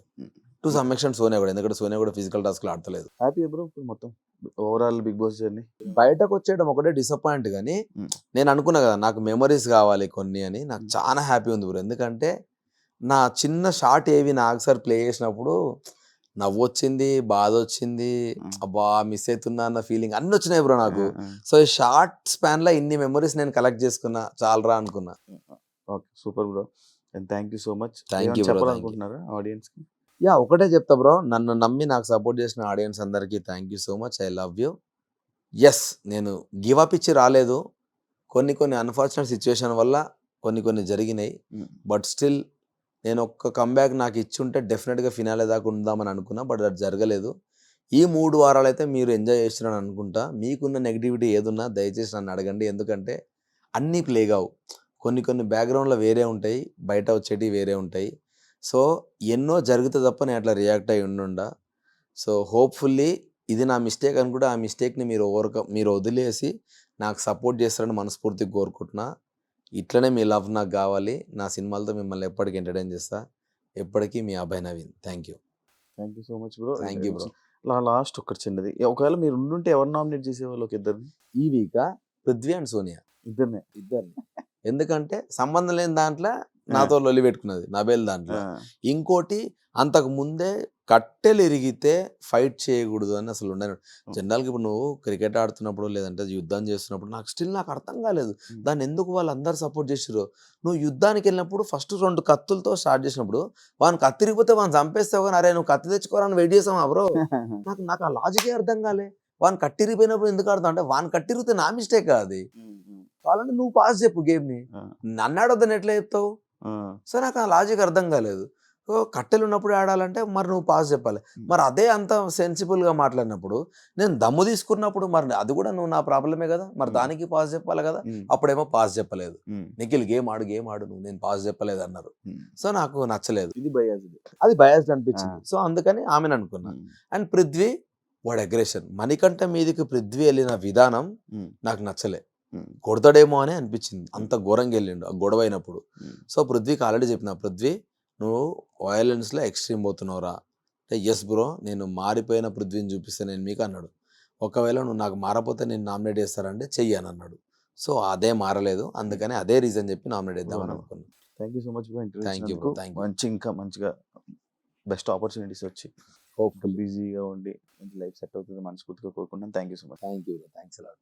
టు సమ్ ఎక్స్టెంట్ సోనియా కూడా, ఎందుకంటే సోనియా కూడా ఫిజికల్ టాస్క్లు ఆడతలేదు. హ్యాపీ బ్రో మొత్తం ఓవరాల్ బిగ్ బాస్ జర్నీ? బయటకు వచ్చేయడం ఒకటే డిసప్పాయింట్, కానీ నేను అనుకున్నా కదా నాకు మెమరీస్ కావాలి కొన్ని అని. నాకు చాలా హ్యాపీ ఉంది బ్రో, ఎందుకంటే నా చిన్న షార్ట్ ఏవి నాకు సార్ ప్లే చేసినప్పుడు నవ్వు వచ్చింది, బాధ వచ్చింది, అబ్బా మిస్ అవుతున్నా అన్న ఫీలింగ్ అన్ని వచ్చినాయి బ్రో నాకు. సో ఈ షార్ట్ స్పాన్ లో ఇన్ని మెమరీస్ నేను కలెక్ట్ చేసుకున్నా, చాలరా అనుకున్నా. Okay, super bro. And thank you so much. Thank you bro, చెప్పాలనుకుంటున్నారా ఆడియన్స్ కి? యా ఒకటే చెప్తా బ్రో, నన్ను నమ్మి నాకు సపోర్ట్ చేసిన ఆడియన్స్ అందరికీ thank you so much. I love you. Yes, నేను గివ్ అప్ ఇచ్చి రాలేదు. కొన్ని అన్ఫార్చునేట్ సిచ్యువేషన్ వల్ల కొన్ని జరిగినాయి. బట్ స్టిల్ నేను ఒక్క కంబ్యాక్ నాకు ఇచ్చుంటే డెఫినెట్గా ఫినాలే దాకా ఉందామని అనుకున్నా. బట్ అది జరగలేదు. ఈ 3 వారాలు అయితే మీరు ఎంజాయ్ చేస్తున్నాను అనుకుంటా. మీకున్న నెగిటివిటీ ఏదున్నా దయచేసి నన్ను అడగండి. ఎందుకంటే అన్నీ ప్లే కావు. కొన్ని బ్యాక్గ్రౌండ్లో వేరే ఉంటాయి, బయట వచ్చేటివి వేరే ఉంటాయి. సో ఎన్నో జరిగితే తప్ప నేను అట్లా రియాక్ట్ అయ్యి ఉండుండా. సో హోప్ఫుల్లీ ఇది నా మిస్టేక్ అనుకుంటే ఆ మిస్టేక్ని మీరు వదిలేసి నాకు సపోర్ట్ చేస్తారని మనస్ఫూర్తిగా కోరుకుంటున్నా. ఇట్లనే మీ లవ్ నాకు కావాలి. నా సినిమాలతో మిమ్మల్ని ఎప్పటికీ ఎంటర్టైన్ చేస్తా. ఎప్పటికీ మీ Abhay Naveen. Thank you so much bro. Thank you bro. Last ఒకటి చిన్నది, ఒకవేళ మీరు ఉండుంటే ఎవరు నామినేట్ చేసేవాళ్ళు? ఒక ఇద్దరిని. ఈ వీక్ పృథ్వీ అండ్ సోనియా ఇద్దరిని. ఎందుకంటే సంబంధం లేని దాంట్లో నాతో లొల్లి పెట్టుకున్నది, నబేల్ దాంట్లో. ఇంకోటి అంతకు ముందే కట్టెలు ఇరిగితే ఫైట్ చేయకూడదు అని అసలు ఉండను. జనరల్గా ఇప్పుడు నువ్వు క్రికెట్ ఆడుతున్నప్పుడు లేదంటే యుద్ధం చేస్తున్నప్పుడు నాకు అర్థం కాలేదు దాన్ని ఎందుకు వాళ్ళు అందరు సపోర్ట్ చేసారు. నువ్వు యుద్ధానికి వెళ్ళినప్పుడు ఫస్ట్ 2 కత్తులతో స్టార్ట్ చేసినప్పుడు వాని కత్తిరిగిపోతే వాడిని చంపేస్తావు, కానీ అరే నువ్వు కత్తి తెచ్చుకోవాలని వెయిట్ చేసావా బ్రో? నాకు ఆ లాజికే అర్థం కాలే. వాని కట్టిరిగిపోయినప్పుడు ఎందుకు ఆడతావు అంటే వాని కట్టిరిగితే నా మిస్టేక్ కాదు అది. కావాలంటే నువ్వు పాస్ చెప్పు గేమ్ని, నన్ను ఆడొద్దని ఎట్లా చెప్తావు? సో నాకు ఆ లాజిక్ అర్థం కాలేదు. సో కట్టెలు ఉన్నప్పుడు ఆడాలంటే మరి నువ్వు పాస్ చెప్పాలి. మరి అదే అంత సెన్సిబుల్గా మాట్లాడినప్పుడు నేను దమ్ము తీసుకున్నప్పుడు మరి అది కూడా నువ్వు నా ప్రాబ్లమే కదా, మరి దానికి పాస్ చెప్పాలి కదా. అప్పుడేమో పాస్ చెప్పలేదు. నిఖిల్ గేమ్ ఆడు నువ్వు, నేను పాస్ చెప్పలేదు అన్నారు. సో నాకు నచ్చలేదు, అది బయాస్డ్ అనిపించింది. సో అందుకని ఆమెను అనుకున్నా. అండ్ పృథ్వీ వాడు అగ్రెషన్, మణికంఠ మీదకి పృథ్వీ వెళ్ళిన విధానం నాకు నచ్చలే. కొడతాడేమో అని అనిపించింది, అంత ఘోరంగా వెళ్ళిండు ఆ గొడవ అయినప్పుడు. సో పృథ్వీకి ఆల్రెడీ చెప్పిన, పృథ్వీ నువ్వు వయలెన్స్లో ఎక్స్ట్రీమ్ పోతున్నావురా అంటే, ఎస్ బ్రో నేను మారిపోయిన పృథ్వీని చూపిస్తే నేను మీకు అన్నాడు. ఒకవేళ నువ్వు నాకు మారపోతే నేను నామినేట్ చేస్తారంటే చెయ్యని అన్నాడు. సో అదే మారలేదు, అందుకని అదే రీజన్ చెప్పి నామినేట్ చేద్దామని అనుకున్నాను. Thank you so much bro. Thank you bro. Thank you. ఇంకా మంచిగా బెస్ట్ ఆపర్చునిటీస్ వచ్చి హోప్ఫుల్ బిజీగా ఉండి మంచి లైఫ్ సెట్ అవుతుంది మనస్ఫూర్తిగా కోరుకుంటాను. Thank you so much. Thank you. Thanks a lot.